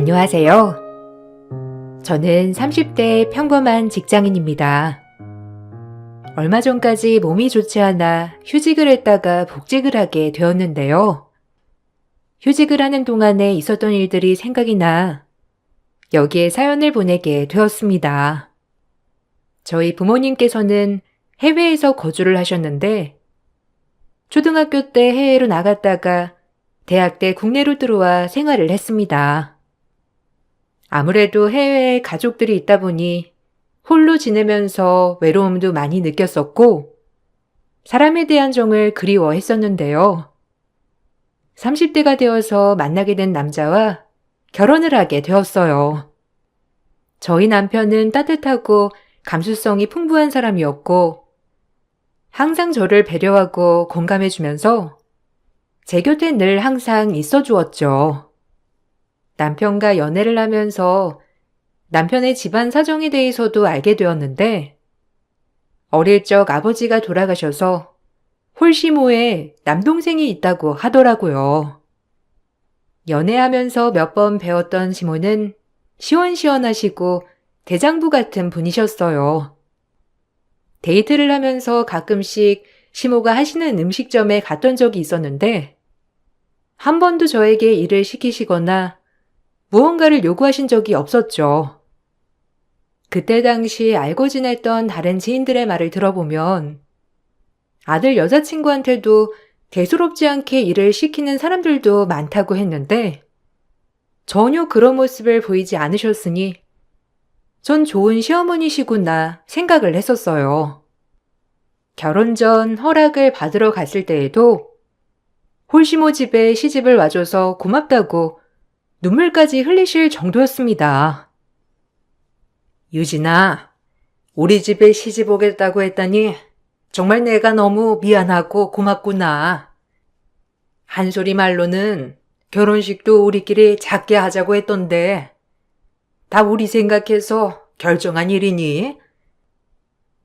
안녕하세요. 저는 30대 평범한 직장인입니다. 얼마 전까지 몸이 좋지 않아 휴직을 했다가 복직을 하게 되었는데요. 휴직을 하는 동안에 있었던 일들이 생각이 나 여기에 사연을 보내게 되었습니다. 저희 부모님께서는 해외에서 거주를 하셨는데 초등학교 때 해외로 나갔다가 대학 때 국내로 들어와 생활을 했습니다. 아무래도 해외에 가족들이 있다 보니 홀로 지내면서 외로움도 많이 느꼈었고 사람에 대한 정을 그리워했었는데요. 30대가 되어서 만나게 된 남자와 결혼을 하게 되었어요. 저희 남편은 따뜻하고 감수성이 풍부한 사람이었고 항상 저를 배려하고 공감해주면서 제 곁에 늘 항상 있어 주었죠. 남편과 연애를 하면서 남편의 집안 사정에 대해서도 알게 되었는데 어릴 적 아버지가 돌아가셔서 홀시모에 남동생이 있다고 하더라고요. 연애하면서 몇 번 배웠던 시모는 시원시원하시고 대장부 같은 분이셨어요. 데이트를 하면서 가끔씩 시모가 하시는 음식점에 갔던 적이 있었는데 한 번도 저에게 일을 시키시거나 무언가를 요구하신 적이 없었죠. 그때 당시 알고 지냈던 다른 지인들의 말을 들어보면 아들 여자친구한테도 대수롭지 않게 일을 시키는 사람들도 많다고 했는데 전혀 그런 모습을 보이지 않으셨으니 전 좋은 시어머니시구나 생각을 했었어요. 결혼 전 허락을 받으러 갔을 때에도 홀시모 집에 시집을 와줘서 고맙다고 눈물까지 흘리실 정도였습니다. 유진아, 우리 집에 시집 오겠다고 했더니 정말 내가 너무 미안하고 고맙구나. 한소리 말로는 결혼식도 우리끼리 작게 하자고 했던데 다 우리 생각해서 결정한 일이니?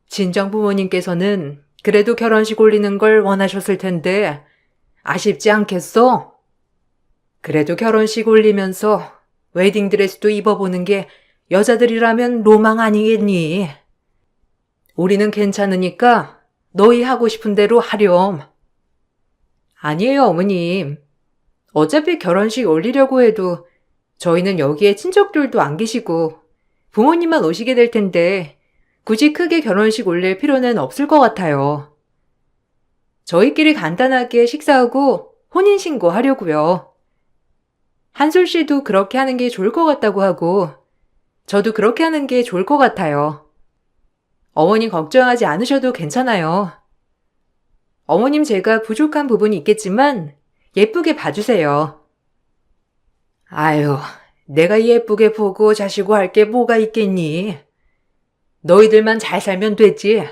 친정 부모님께서는 그래도 결혼식 올리는 걸 원하셨을 텐데 아쉽지 않겠어? 그래도 결혼식 올리면서 웨딩드레스도 입어보는 게 여자들이라면 로망 아니겠니? 우리는 괜찮으니까 너희 하고 싶은 대로 하렴. 아니에요, 어머님. 어차피 결혼식 올리려고 해도 저희는 여기에 친척들도 안 계시고 부모님만 오시게 될 텐데 굳이 크게 결혼식 올릴 필요는 없을 것 같아요. 저희끼리 간단하게 식사하고 혼인신고 하려고요. 한솔 씨도 그렇게 하는 게 좋을 것 같다고 하고 저도 그렇게 하는 게 좋을 것 같아요. 어머니 걱정하지 않으셔도 괜찮아요. 어머님 제가 부족한 부분이 있겠지만 예쁘게 봐주세요. 아유, 내가 예쁘게 보고 자시고 할 게 뭐가 있겠니? 너희들만 잘 살면 되지.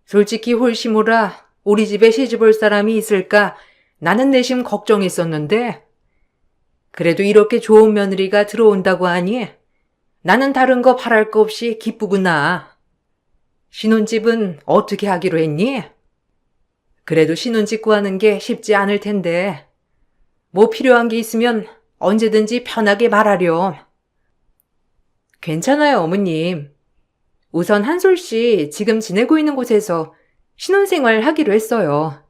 솔직히 홀시모라 우리 집에 시집 올 사람이 있을까 나는 내심 걱정했었는데 그래도 이렇게 좋은 며느리가 들어온다고 하니 나는 다른 거 바랄 거 없이 기쁘구나. 신혼집은 어떻게 하기로 했니? 그래도 신혼집 구하는 게 쉽지 않을 텐데 뭐 필요한 게 있으면 언제든지 편하게 말하렴. 괜찮아요, 어머님. 우선 한솔 씨 지금 지내고 있는 곳에서 신혼생활 하기로 했어요.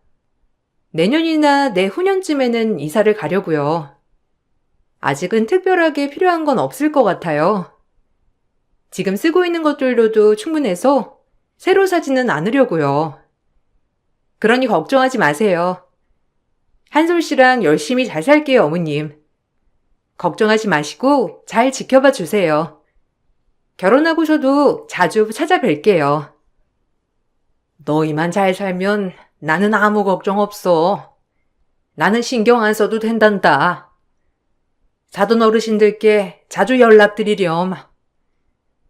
내년이나 내후년쯤에는 이사를 가려고요. 아직은 특별하게 필요한 건 없을 것 같아요. 지금 쓰고 있는 것들로도 충분해서 새로 사지는 않으려고요. 그러니 걱정하지 마세요. 한솔 씨랑 열심히 잘 살게요, 어머님. 걱정하지 마시고 잘 지켜봐 주세요. 결혼하고서도 자주 찾아뵐게요. 너희만 잘 살면 나는 아무 걱정 없어. 나는 신경 안 써도 된단다. 사돈 어르신들께 자주 연락드리렴.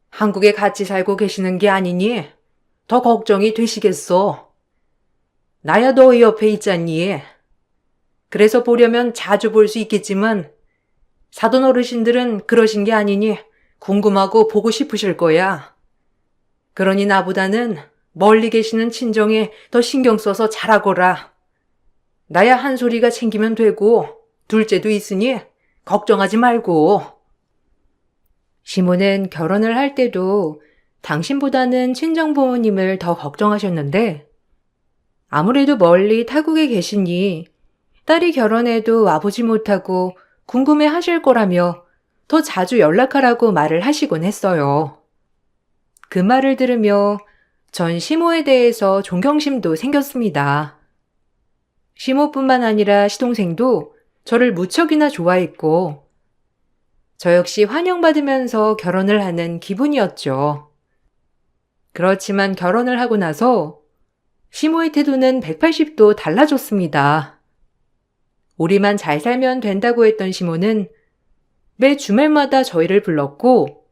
한국에 같이 살고 계시는 게 아니니 더 걱정이 되시겠어. 나야 너희 옆에 있잖니. 그래서 보려면 자주 볼 수 있겠지만 사돈 어르신들은 그러신 게 아니니 궁금하고 보고 싶으실 거야. 그러니 나보다는 멀리 계시는 친정에 더 신경 써서 잘하거라. 나야 한 소리가 챙기면 되고 둘째도 있으니 걱정하지 말고. 시모는 결혼을 할 때도 당신보다는 친정부모님을 더 걱정하셨는데 아무래도 멀리 타국에 계시니 딸이 결혼해도 와보지 못하고 궁금해 하실 거라며 더 자주 연락하라고 말을 하시곤 했어요. 그 말을 들으며 전 시모에 대해서 존경심도 생겼습니다. 시모뿐만 아니라 시동생도 저를 무척이나 좋아했고 저 역시 환영받으면서 결혼을 하는 기분이었죠. 그렇지만 결혼을 하고 나서 시모의 태도는 180도 달라졌습니다. 우리만 잘 살면 된다고 했던 시모는 매 주말마다 저희를 불렀고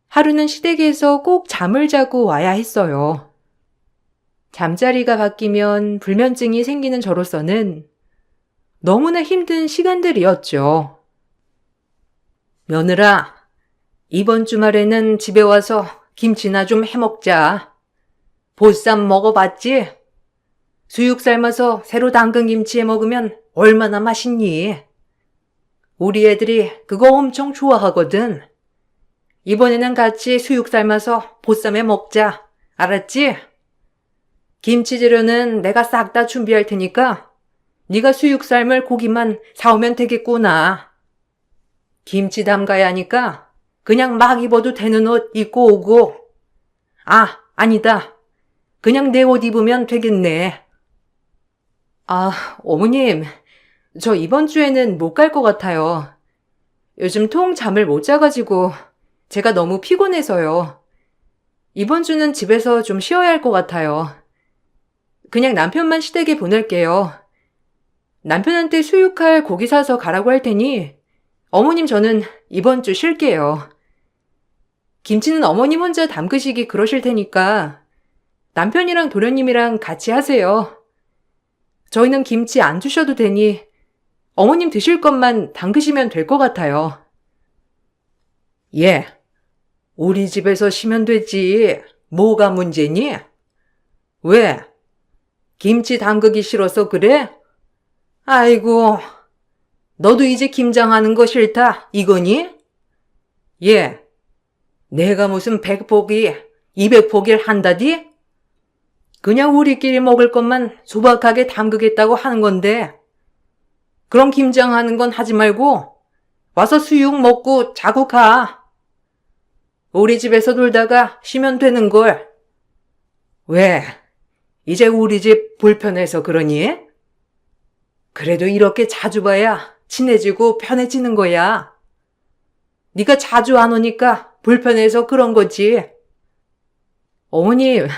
하루는 시댁에서 꼭 잠을 자고 와야 했어요. 잠자리가 바뀌면 불면증이 생기는 저로서는 너무나 힘든 시간들이었죠. 며느라, 이번 주말에는 집에 와서 김치나 좀 해먹자. 보쌈 먹어봤지? 수육 삶아서 새로 담근 김치 해먹으면 얼마나 맛있니? 우리 애들이 그거 엄청 좋아하거든. 이번에는 같이 수육 삶아서 보쌈 해 먹자. 알았지? 김치 재료는 내가 싹 다 준비할 테니까 네가 수육 삶을 고기만 사오면 되겠구나. 김치 담가야 하니까 그냥 막 입어도 되는 옷 입고 오고. 아, 아니다. 그냥 내 옷 입으면 되겠네. 아, 어머님, 저 이번 주에는 못 갈 것 같아요. 요즘 통 잠을 못 자가지고 제가 너무 피곤해서요. 이번 주는 집에서 좀 쉬어야 할 것 같아요. 그냥 남편만 시댁에 보낼게요. 남편한테 수육할 고기 사서 가라고 할 테니 어머님 저는 이번 주 쉴게요. 김치는 어머님 혼자 담그시기 그러실 테니까 남편이랑 도련님이랑 같이 하세요. 저희는 김치 안 주셔도 되니 어머님 드실 것만 담그시면 될 것 같아요. 예, 우리 집에서 쉬면 되지. 뭐가 문제니? 왜? 김치 담그기 싫어서 그래? 아이고, 너도 이제 김장하는 거 싫다, 이거니? 예, 내가 무슨 100포기, 200포기를 한다디? 그냥 우리끼리 먹을 것만 소박하게 담그겠다고 하는 건데, 그럼 김장하는 건 하지 말고 와서 수육 먹고 자고 가. 우리 집에서 놀다가 쉬면 되는 걸. 왜? 이제 우리 집 불편해서 그러니? 그래도 이렇게 자주 봐야 친해지고 편해지는 거야. 네가 자주 안 오니까 불편해서 그런 거지. 어머님,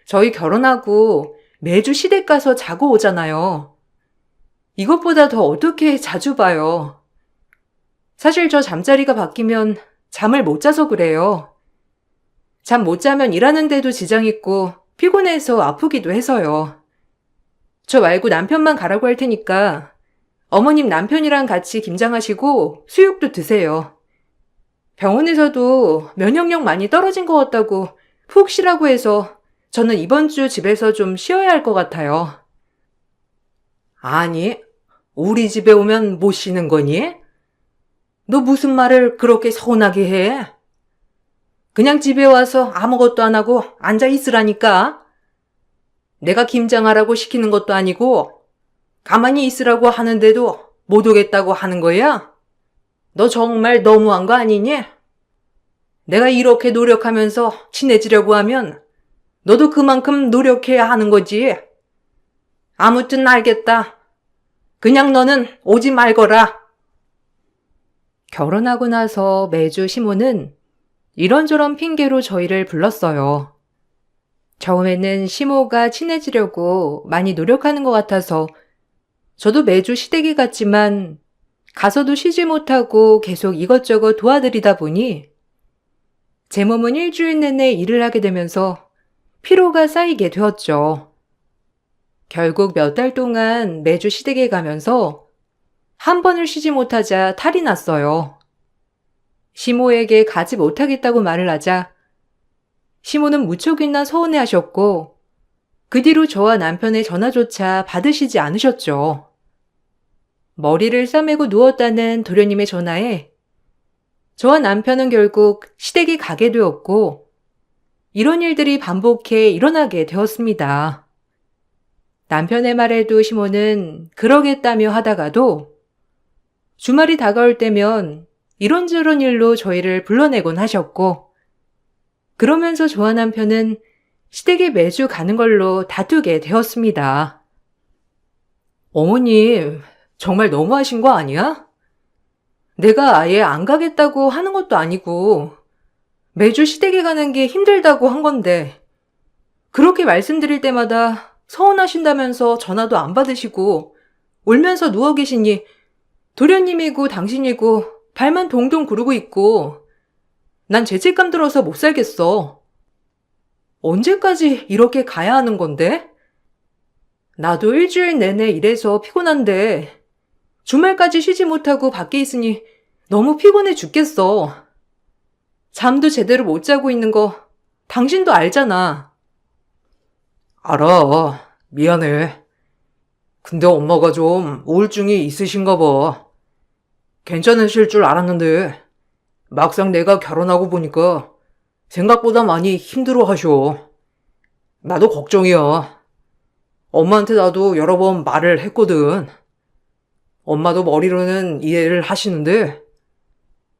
저희 결혼하고 매주 시댁 가서 자고 오잖아요. 이것보다 더 어떻게 자주 봐요. 사실 저 잠자리가 바뀌면 잠을 못 자서 그래요. 잠 못 자면 일하는데도 지장 있고 피곤해서 아프기도 해서요. 저 말고 남편만 가라고 할 테니까 어머님 남편이랑 같이 김장하시고 수육도 드세요. 병원에서도 면역력 많이 떨어진 것 같다고 푹 쉬라고 해서 저는 이번 주 집에서 좀 쉬어야 할 것 같아요. 아니, 우리 집에 오면 못 쉬는 거니? 너 무슨 말을 그렇게 서운하게 해? 그냥 집에 와서 아무것도 안 하고 앉아 있으라니까. 내가 김장하라고 시키는 것도 아니고 가만히 있으라고 하는데도 못 오겠다고 하는 거야? 너 정말 너무한 거 아니니? 내가 이렇게 노력하면서 친해지려고 하면 너도 그만큼 노력해야 하는 거지. 아무튼 알겠다. 그냥 너는 오지 말거라. 결혼하고 나서 매주 시모는 이런저런 핑계로 저희를 불렀어요. 처음에는 시모가 친해지려고 많이 노력하는 것 같아서 저도 매주 시댁에 갔지만 가서도 쉬지 못하고 계속 이것저것 도와드리다 보니 제 몸은 일주일 내내 일을 하게 되면서 피로가 쌓이게 되었죠. 결국 몇 달 동안 매주 시댁에 가면서 한 번을 쉬지 못하자 탈이 났어요. 시모에게 가지 못하겠다고 말을 하자 시모는 무척이나 서운해하셨고 그 뒤로 저와 남편의 전화조차 받으시지 않으셨죠. 머리를 싸매고 누웠다는 도련님의 전화에 저와 남편은 결국 시댁이 가게 되었고 이런 일들이 반복해 일어나게 되었습니다. 남편의 말에도 시모는 그러겠다며 하다가도 주말이 다가올 때면 이런저런 일로 저희를 불러내곤 하셨고 그러면서 저와 남편은 시댁에 매주 가는 걸로 다투게 되었습니다. 어머님, 정말 너무하신 거 아니야? 내가 아예 안 가겠다고 하는 것도 아니고 매주 시댁에 가는 게 힘들다고 한 건데 그렇게 말씀드릴 때마다 서운하신다면서 전화도 안 받으시고 울면서 누워 계시니 도련님이고 당신이고 발만 동동 구르고 있고 난 죄책감 들어서 못 살겠어. 언제까지 이렇게 가야 하는 건데? 나도 일주일 내내 일해서 피곤한데 주말까지 쉬지 못하고 밖에 있으니 너무 피곤해 죽겠어. 잠도 제대로 못 자고 있는 거 당신도 알잖아. 알아. 미안해. 근데 엄마가 좀 우울증이 있으신가 봐. 괜찮으실 줄 알았는데 막상 내가 결혼하고 보니까 생각보다 많이 힘들어 하셔. 나도 걱정이야. 엄마한테 나도 여러 번 말을 했거든. 엄마도 머리로는 이해를 하시는데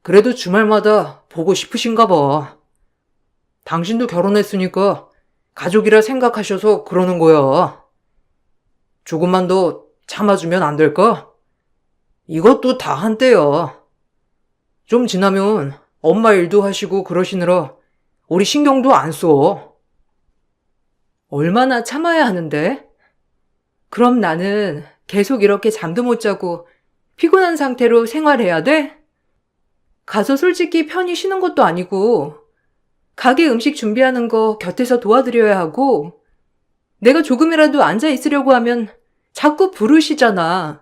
그래도 주말마다 보고 싶으신가 봐. 당신도 결혼했으니까 가족이라 생각하셔서 그러는 거야. 조금만 더 참아주면 안 될까? 이것도 다 한때야. 좀 지나면 엄마 일도 하시고 그러시느라 우리 신경도 안 써. 얼마나 참아야 하는데? 그럼 나는 계속 이렇게 잠도 못 자고 피곤한 상태로 생활해야 돼? 가서 솔직히 편히 쉬는 것도 아니고 가게 음식 준비하는 거 곁에서 도와드려야 하고 내가 조금이라도 앉아 있으려고 하면 자꾸 부르시잖아.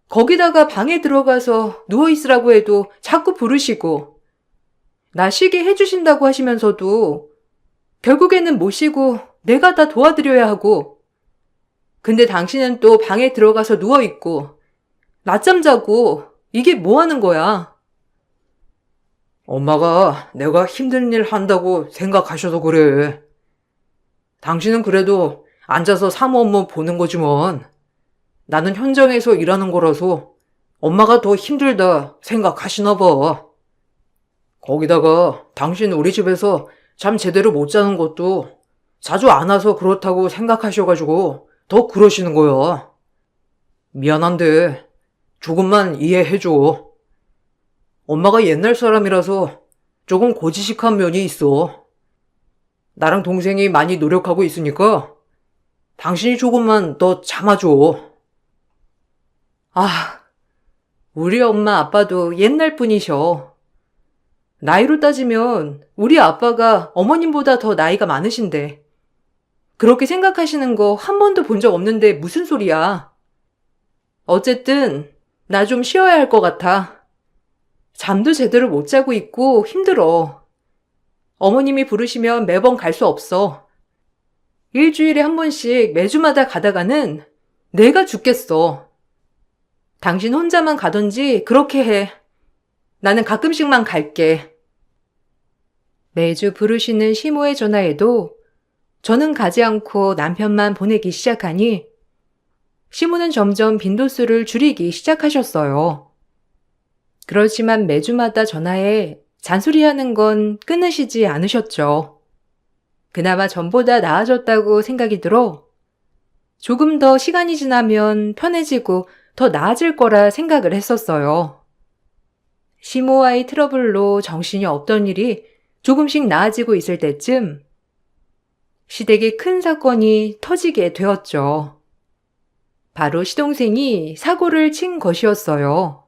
거기다가 방에 들어가서 누워있으라고 해도 자꾸 부르시고 나 쉬게 해주신다고 하시면서도 결국에는 못 쉬고 내가 다 도와드려야 하고 근데 당신은 또 방에 들어가서 누워있고 낮잠 자고 이게 뭐 하는 거야? 엄마가 내가 힘든 일 한다고 생각하셔서 그래. 당신은 그래도 앉아서 사무 업무 보는 거지만 나는 현장에서 일하는 거라서 엄마가 더 힘들다 생각하시나 봐. 거기다가 당신 우리 집에서 잠 제대로 못 자는 것도 자주 안 와서 그렇다고 생각하셔가지고 더 그러시는 거야. 미안한데 조금만 이해해줘. 엄마가 옛날 사람이라서 조금 고지식한 면이 있어. 나랑 동생이 많이 노력하고 있으니까 당신이 조금만 더 참아줘. 아, 우리 엄마 아빠도 옛날 분이셔. 나이로 따지면 우리 아빠가 어머님보다 더 나이가 많으신데 그렇게 생각하시는 거 한 번도 본 적 없는데 무슨 소리야. 어쨌든 나 좀 쉬어야 할 것 같아. 잠도 제대로 못 자고 있고 힘들어. 어머님이 부르시면 매번 갈 수 없어. 일주일에 한 번씩 매주마다 가다가는 내가 죽겠어. 당신 혼자만 가던지 그렇게 해. 나는 가끔씩만 갈게. 매주 부르시는 시모의 전화에도 저는 가지 않고 남편만 보내기 시작하니 시모는 점점 빈도수를 줄이기 시작하셨어요. 그렇지만 매주마다 전화해 잔소리하는 건 끊으시지 않으셨죠. 그나마 전보다 나아졌다고 생각이 들어 조금 더 시간이 지나면 편해지고 더 나아질 거라 생각을 했었어요. 시모와의 트러블로 정신이 없던 일이 조금씩 나아지고 있을 때쯤 시댁에 큰 사건이 터지게 되었죠. 바로 시동생이 사고를 친 것이었어요.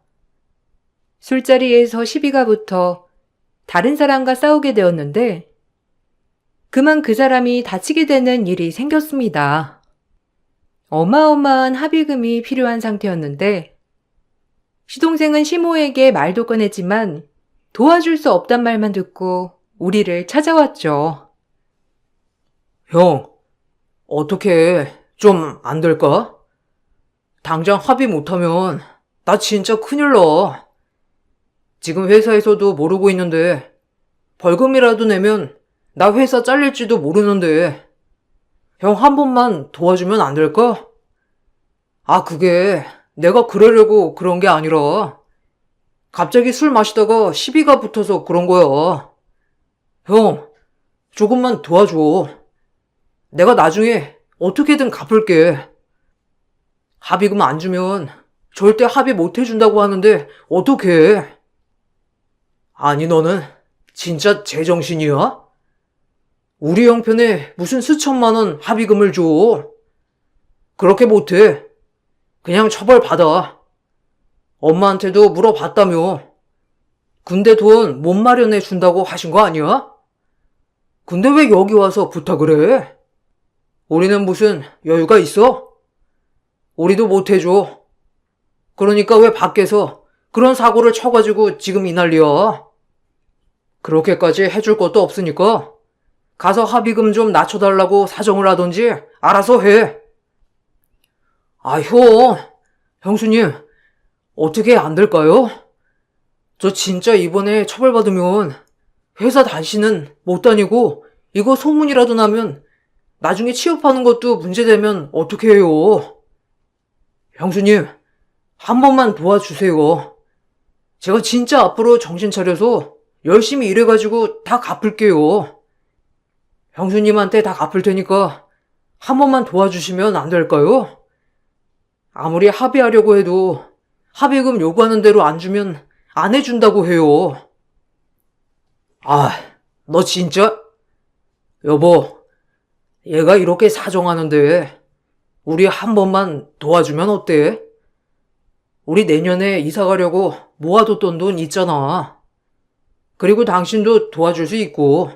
술자리에서 시비가 붙어 다른 사람과 싸우게 되었는데 그만 그 사람이 다치게 되는 일이 생겼습니다. 어마어마한 합의금이 필요한 상태였는데 시동생은 시모에게 말도 꺼냈지만 도와줄 수 없단 말만 듣고 우리를 찾아왔죠. 형, 어떻게 좀 안 될까? 당장 합의 못하면 나 진짜 큰일 나. 지금 회사에서도 모르고 있는데 벌금이라도 내면 나 회사 잘릴지도 모르는데 형 한 번만 도와주면 안 될까? 아, 그게 내가 그러려고 그런 게 아니라 갑자기 술 마시다가 시비가 붙어서 그런 거야. 형, 조금만 도와줘. 내가 나중에 어떻게든 갚을게. 합의금 안 주면 절대 합의 못 해준다고 하는데 어떡해? 아니, 너는 진짜 제정신이야? 우리 형편에 무슨 수천만 원 합의금을 줘. 그렇게 못해. 그냥 처벌받아. 엄마한테도 물어봤다며. 군대 돈 못 마련해 준다고 하신 거 아니야? 근데 왜 여기 와서 부탁을 해? 우리는 무슨 여유가 있어? 우리도 못 해줘. 그러니까 왜 밖에서 그런 사고를 쳐가지고 지금 이 난리야? 그렇게까지 해줄 것도 없으니까 가서 합의금 좀 낮춰달라고 사정을 하던지 알아서 해. 아, 형수님, 어떻게 안 될까요? 저 진짜 이번에 처벌받으면 회사 다시는 못 다니고 이거 소문이라도 나면 나중에 취업하는 것도 문제되면 어떻게 해요? 형수님, 한 번만 도와주세요. 제가 진짜 앞으로 정신 차려서 열심히 일해가지고 다 갚을게요. 형수님한테 다 갚을 테니까 한 번만 도와주시면 안 될까요? 아무리 합의하려고 해도 합의금 요구하는 대로 안 주면 안 해준다고 해요. 아, 너 진짜? 여보, 얘가 이렇게 사정하는데 우리 한 번만 도와주면 어때? 우리 내년에 이사 가려고 모아뒀던 돈 있잖아. 그리고 당신도 도와줄 수 있고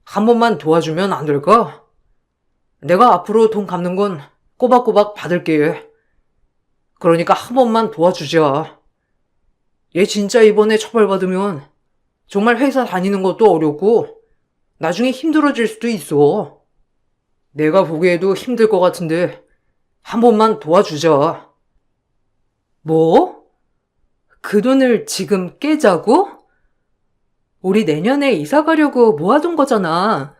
한 번만 도와주면 안 될까? 내가 앞으로 돈 갚는 건 꼬박꼬박 받을게. 그러니까 한 번만 도와주자. 얘 진짜 이번에 처벌받으면 정말 회사 다니는 것도 어렵고 나중에 힘들어질 수도 있어. 내가 보기에도 힘들 것 같은데 한 번만 도와주자. 뭐? 그 돈을 지금 깨자고? 우리 내년에 이사 가려고 모아둔 거잖아.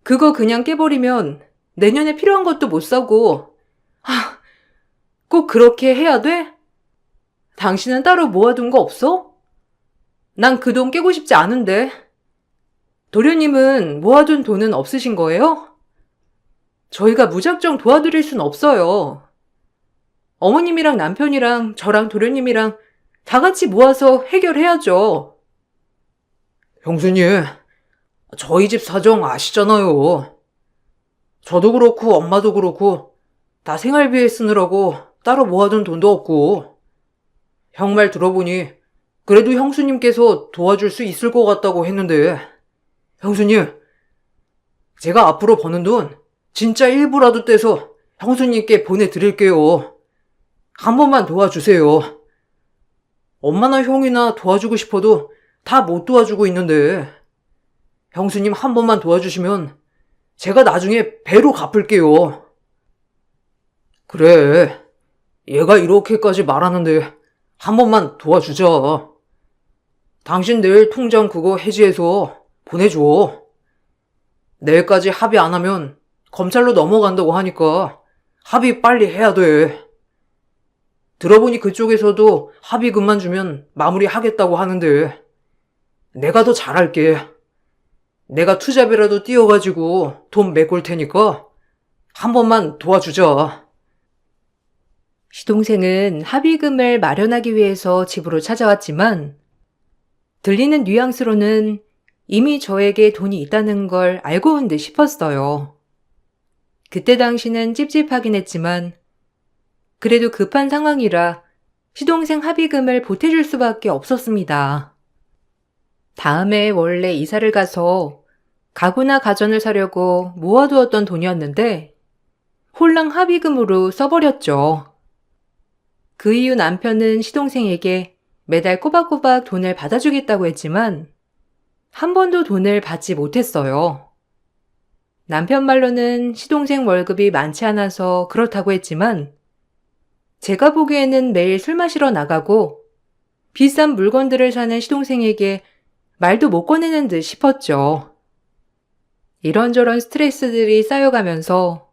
그거 그냥 깨버리면 내년에 필요한 것도 못 사고. 꼭 그렇게 해야 돼? 당신은 따로 모아둔 거 없어? 난 그 돈 깨고 싶지 않은데. 도련님은 모아둔 돈은 없으신 거예요? 저희가 무작정 도와드릴 순 없어요. 어머님이랑 남편이랑 저랑 도련님이랑 다 같이 모아서 해결해야죠. 형수님, 저희 집 사정 아시잖아요. 저도 그렇고 엄마도 그렇고 다 생활비에 쓰느라고 따로 모아둔 돈도 없고. 형 말 들어보니 그래도 형수님께서 도와줄 수 있을 것 같다고 했는데, 형수님, 제가 앞으로 버는 돈 진짜 일부라도 떼서 형수님께 보내드릴게요. 한 번만 도와주세요. 엄마나 형이나 도와주고 싶어도 다 못 도와주고 있는데 형수님 한 번만 도와주시면 제가 나중에 배로 갚을게요. 그래, 얘가 이렇게까지 말하는데 한 번만 도와주자. 당신 내일 통장 그거 해지해서 보내줘. 내일까지 합의 안 하면 검찰로 넘어간다고 하니까 합의 빨리 해야 돼. 들어보니 그쪽에서도 합의금만 주면 마무리하겠다고 하는데 내가 더 잘할게. 내가 투잡이라도 띄워가지고 돈 메꿀 테니까 한 번만 도와주자. 시동생은 합의금을 마련하기 위해서 집으로 찾아왔지만 들리는 뉘앙스로는 이미 저에게 돈이 있다는 걸 알고 온 듯 싶었어요. 그때 당시는 찝찝하긴 했지만 그래도 급한 상황이라 시동생 합의금을 보태줄 수밖에 없었습니다. 다음에 원래 이사를 가서 가구나 가전을 사려고 모아두었던 돈이었는데 홀랑 합의금으로 써버렸죠. 그 이후 남편은 시동생에게 매달 꼬박꼬박 돈을 받아주겠다고 했지만 한 번도 돈을 받지 못했어요. 남편 말로는 시동생 월급이 많지 않아서 그렇다고 했지만 제가 보기에는 매일 술 마시러 나가고 비싼 물건들을 사는 시동생에게 말도 못 꺼내는 듯 싶었죠. 이런저런 스트레스들이 쌓여가면서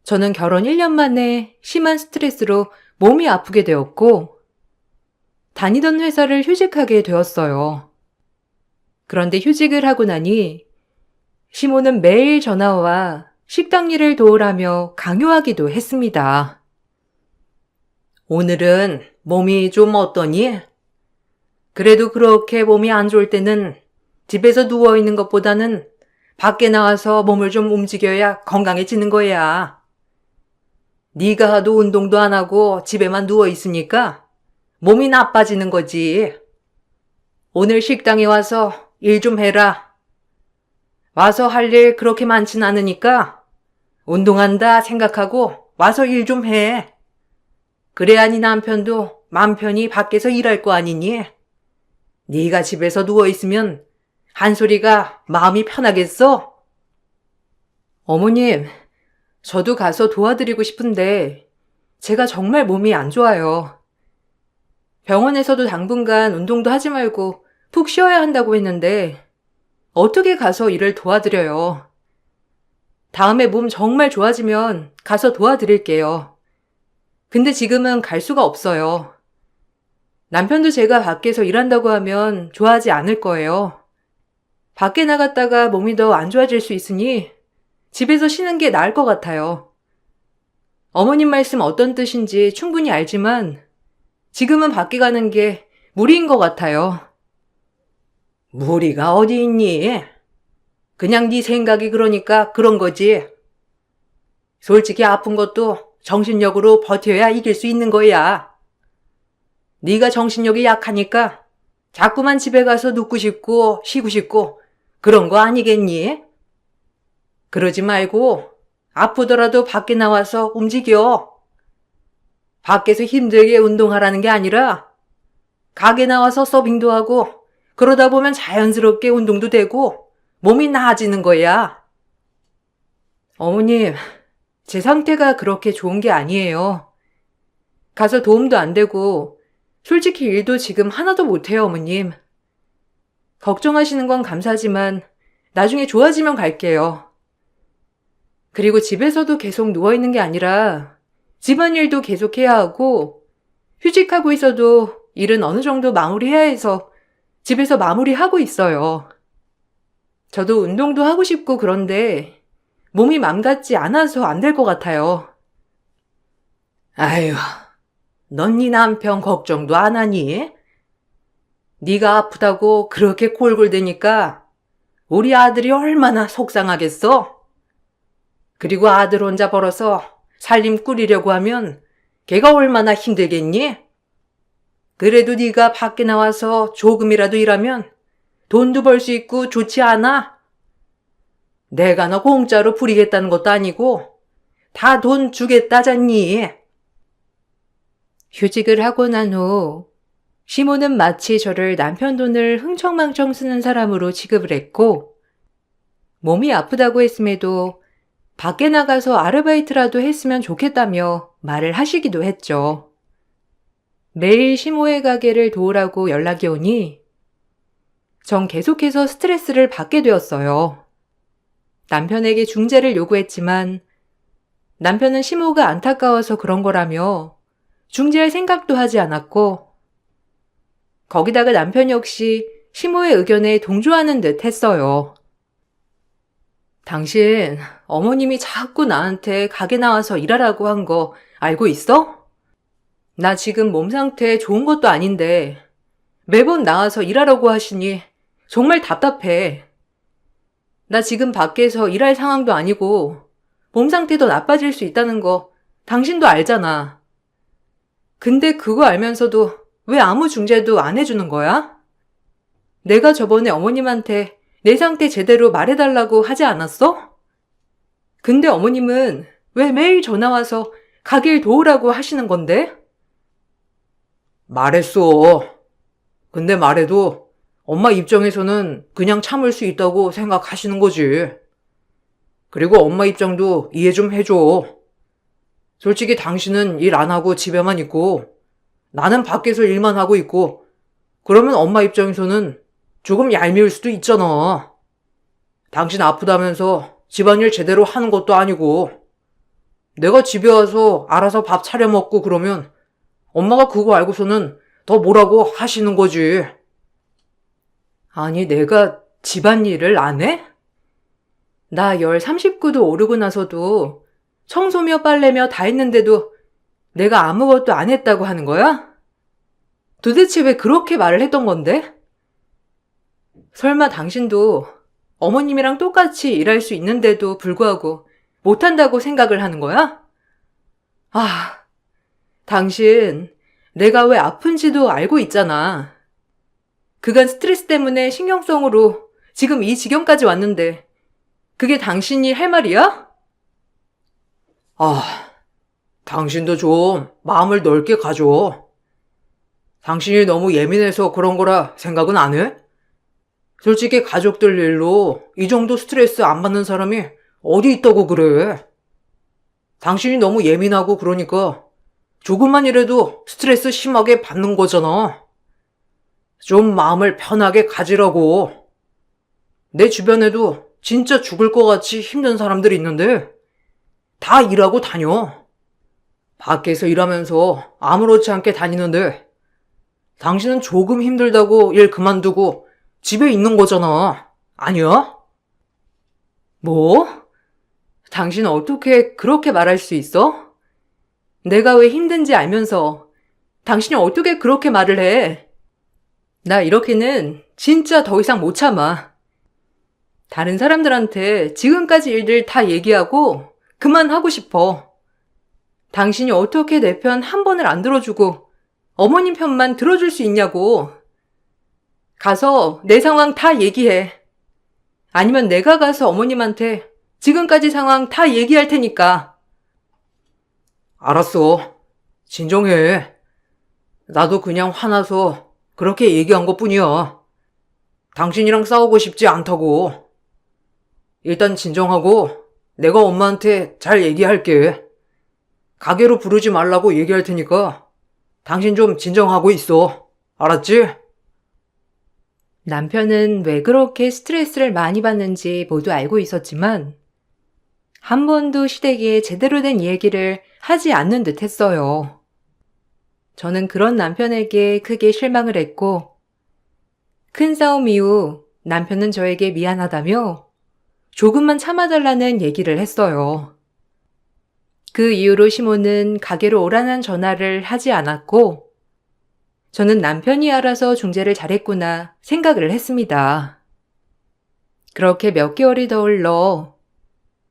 저는 결혼 1년 만에 심한 스트레스로 몸이 아프게 되었고 다니던 회사를 휴직하게 되었어요. 그런데 휴직을 하고 나니 시모는 매일 전화와 식당 일을 도우라며 강요하기도 했습니다. 오늘은 몸이 좀 어떠니? 그래도 그렇게 몸이 안 좋을 때는 집에서 누워있는 것보다는 밖에 나와서 몸을 좀 움직여야 건강해지는 거야. 네가 하도 운동도 안 하고 집에만 누워있으니까 몸이 나빠지는 거지. 오늘 식당에 와서 일 좀 해라. 와서 할 일 그렇게 많진 않으니까 운동한다 생각하고 와서 일 좀 해. 그래야 네 남편도 맘 편히 밖에서 일할 거 아니니? 네가 집에서 누워있으면 한솔이가 마음이 편하겠어? 어머님, 저도 가서 도와드리고 싶은데 제가 정말 몸이 안 좋아요. 병원에서도 당분간 운동도 하지 말고 푹 쉬어야 한다고 했는데 어떻게 가서 일을 도와드려요. 다음에 몸 정말 좋아지면 가서 도와드릴게요. 근데 지금은 갈 수가 없어요. 남편도 제가 밖에서 일한다고 하면 좋아하지 않을 거예요. 밖에 나갔다가 몸이 더 안 좋아질 수 있으니 집에서 쉬는 게 나을 것 같아요. 어머님 말씀 어떤 뜻인지 충분히 알지만 지금은 밖에 가는 게 무리인 것 같아요. 무리가 어디 있니? 그냥 네 생각이 그러니까 그런 거지. 솔직히 아픈 것도 정신력으로 버텨야 이길 수 있는 거야. 네가 정신력이 약하니까 자꾸만 집에 가서 눕고 싶고 쉬고 싶고 그런 거 아니겠니? 그러지 말고 아프더라도 밖에 나와서 움직여. 밖에서 힘들게 운동하라는 게 아니라 가게 나와서 서빙도 하고 그러다 보면 자연스럽게 운동도 되고 몸이 나아지는 거야. 어머님, 제 상태가 그렇게 좋은 게 아니에요. 가서 도움도 안 되고 솔직히 일도 지금 하나도 못해요, 어머님. 걱정하시는 건 감사하지만 나중에 좋아지면 갈게요. 그리고 집에서도 계속 누워있는 게 아니라 집안일도 계속 해야 하고 휴직하고 있어도 일은 어느 정도 마무리해야 해서 집에서 마무리하고 있어요. 저도 운동도 하고 싶고 그런데 몸이 맘 같지 않아서 안 될 것 같아요. 아휴, 넌 네 남편 걱정도 안 하니? 네가 아프다고 그렇게 골골대니까 우리 아들이 얼마나 속상하겠어? 그리고 아들 혼자 벌어서 살림 꾸리려고 하면 걔가 얼마나 힘들겠니? 그래도 네가 밖에 나와서 조금이라도 일하면 돈도 벌 수 있고 좋지 않아? 내가 너 공짜로 부리겠다는 것도 아니고 다 돈 주겠다잖니. 휴직을 하고 난 후 시모는 마치 저를 남편 돈을 흥청망청 쓰는 사람으로 취급을 했고 몸이 아프다고 했음에도 밖에 나가서 아르바이트라도 했으면 좋겠다며 말을 하시기도 했죠. 매일 시모의 가게를 도우라고 연락이 오니 전 계속해서 스트레스를 받게 되었어요. 남편에게 중재를 요구했지만 남편은 시모가 안타까워서 그런 거라며 중재할 생각도 하지 않았고 거기다가 남편 역시 시모의 의견에 동조하는 듯 했어요. 당신 어머님이 자꾸 나한테 가게 나와서 일하라고 한 거 알고 있어? 나 지금 몸 상태 좋은 것도 아닌데 매번 나와서 일하라고 하시니 정말 답답해. 나 지금 밖에서 일할 상황도 아니고 몸 상태도 나빠질 수 있다는 거 당신도 알잖아. 근데 그거 알면서도 왜 아무 중재도 안 해주는 거야? 내가 저번에 어머님한테 내 상태 제대로 말해달라고 하지 않았어? 근데 어머님은 왜 매일 전화와서 가게를 도우라고 하시는 건데? 말했어. 근데 말해도 엄마 입장에서는 그냥 참을 수 있다고 생각하시는 거지. 그리고 엄마 입장도 이해 좀 해줘. 솔직히 당신은 일 안 하고 집에만 있고 나는 밖에서 일만 하고 있고 그러면 엄마 입장에서는 조금 얄미울 수도 있잖아. 당신 아프다면서 집안일 제대로 하는 것도 아니고 내가 집에 와서 알아서 밥 차려 먹고 그러면 엄마가 그거 알고서는 더 뭐라고 하시는 거지. 아니, 내가 집안일을 안 해? 나 열 39도 오르고 나서도 청소며 빨래며 다 했는데도 내가 아무것도 안 했다고 하는 거야? 도대체 왜 그렇게 말을 했던 건데? 설마 당신도 어머님이랑 똑같이 일할 수 있는데도 불구하고 못한다고 생각을 하는 거야? 아, 당신 내가 왜 아픈지도 알고 있잖아. 그간 스트레스 때문에 신경성으로 지금 이 지경까지 왔는데 그게 당신이 할 말이야? 아, 당신도 좀 마음을 넓게 가져. 당신이 너무 예민해서 그런 거라 생각은 안 해? 솔직히 가족들 일로 이 정도 스트레스 안 받는 사람이 어디 있다고 그래. 당신이 너무 예민하고 그러니까 조금만 이라도 스트레스 심하게 받는 거잖아. 좀 마음을 편하게 가지라고. 내 주변에도 진짜 죽을 것 같이 힘든 사람들이 있는데 다 일하고 다녀. 밖에서 일하면서 아무렇지 않게 다니는데 당신은 조금 힘들다고 일 그만두고 집에 있는 거잖아. 아니야? 뭐? 당신 어떻게 그렇게 말할 수 있어? 내가 왜 힘든지 알면서 당신이 어떻게 그렇게 말을 해? 나 이렇게는 진짜 더 이상 못 참아. 다른 사람들한테 지금까지 일들 다 얘기하고 그만하고 싶어. 당신이 어떻게 내 편 한 번을 안 들어주고 어머님 편만 들어줄 수 있냐고. 가서 내 상황 다 얘기해. 아니면 내가 가서 어머님한테 지금까지 상황 다 얘기할 테니까. 알았어. 진정해. 나도 그냥 화나서 그렇게 얘기한 것뿐이야. 당신이랑 싸우고 싶지 않다고. 일단 진정하고 내가 엄마한테 잘 얘기할게. 가게로 부르지 말라고 얘기할 테니까 당신 좀 진정하고 있어. 알았지? 남편은 왜 그렇게 스트레스를 많이 받는지 모두 알고 있었지만 한 번도 시댁에 제대로 된 얘기를 하지 않는 듯 했어요. 저는 그런 남편에게 크게 실망을 했고 큰 싸움 이후 남편은 저에게 미안하다며 조금만 참아달라는 얘기를 했어요. 그 이후로 시모는 가게로 오라는 전화를 하지 않았고 저는 남편이 알아서 중재를 잘했구나 생각을 했습니다. 그렇게 몇 개월이 더 흘러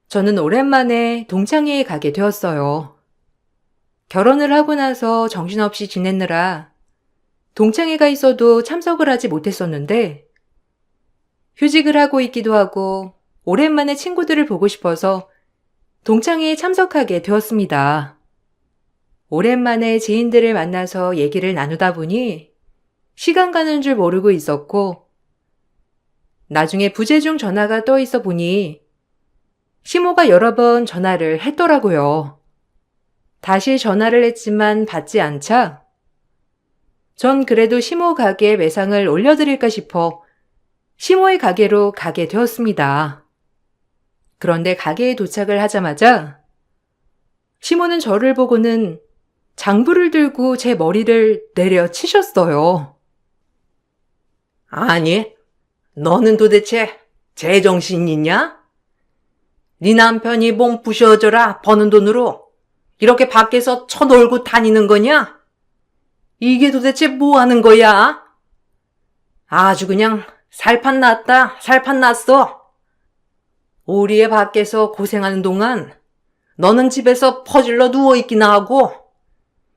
저는 오랜만에 동창회에 가게 되었어요. 결혼을 하고 나서 정신없이 지내느라 동창회가 있어도 참석을 하지 못했었는데 휴직을 하고 있기도 하고 오랜만에 친구들을 보고 싶어서 동창회에 참석하게 되었습니다. 오랜만에 지인들을 만나서 얘기를 나누다 보니 시간 가는 줄 모르고 있었고 나중에 부재중 전화가 떠 있어 보니 시모가 여러 번 전화를 했더라고요. 다시 전화를 했지만 받지 않자 전 그래도 시모 가게에 매상을 올려드릴까 싶어 시모의 가게로 가게 되었습니다. 그런데 가게에 도착을 하자마자 시모는 저를 보고는 장부를 들고 제 머리를 내려치셨어요. 아니, 너는 도대체 제정신 있냐? 네 남편이 몸 부셔져라 버는 돈으로 이렇게 밖에서 쳐놀고 다니는 거냐? 이게 도대체 뭐 하는 거야? 아주 그냥 살판 났다, 살판 났어. 우리 애 밖에서 고생하는 동안 너는 집에서 퍼질러 누워있기나 하고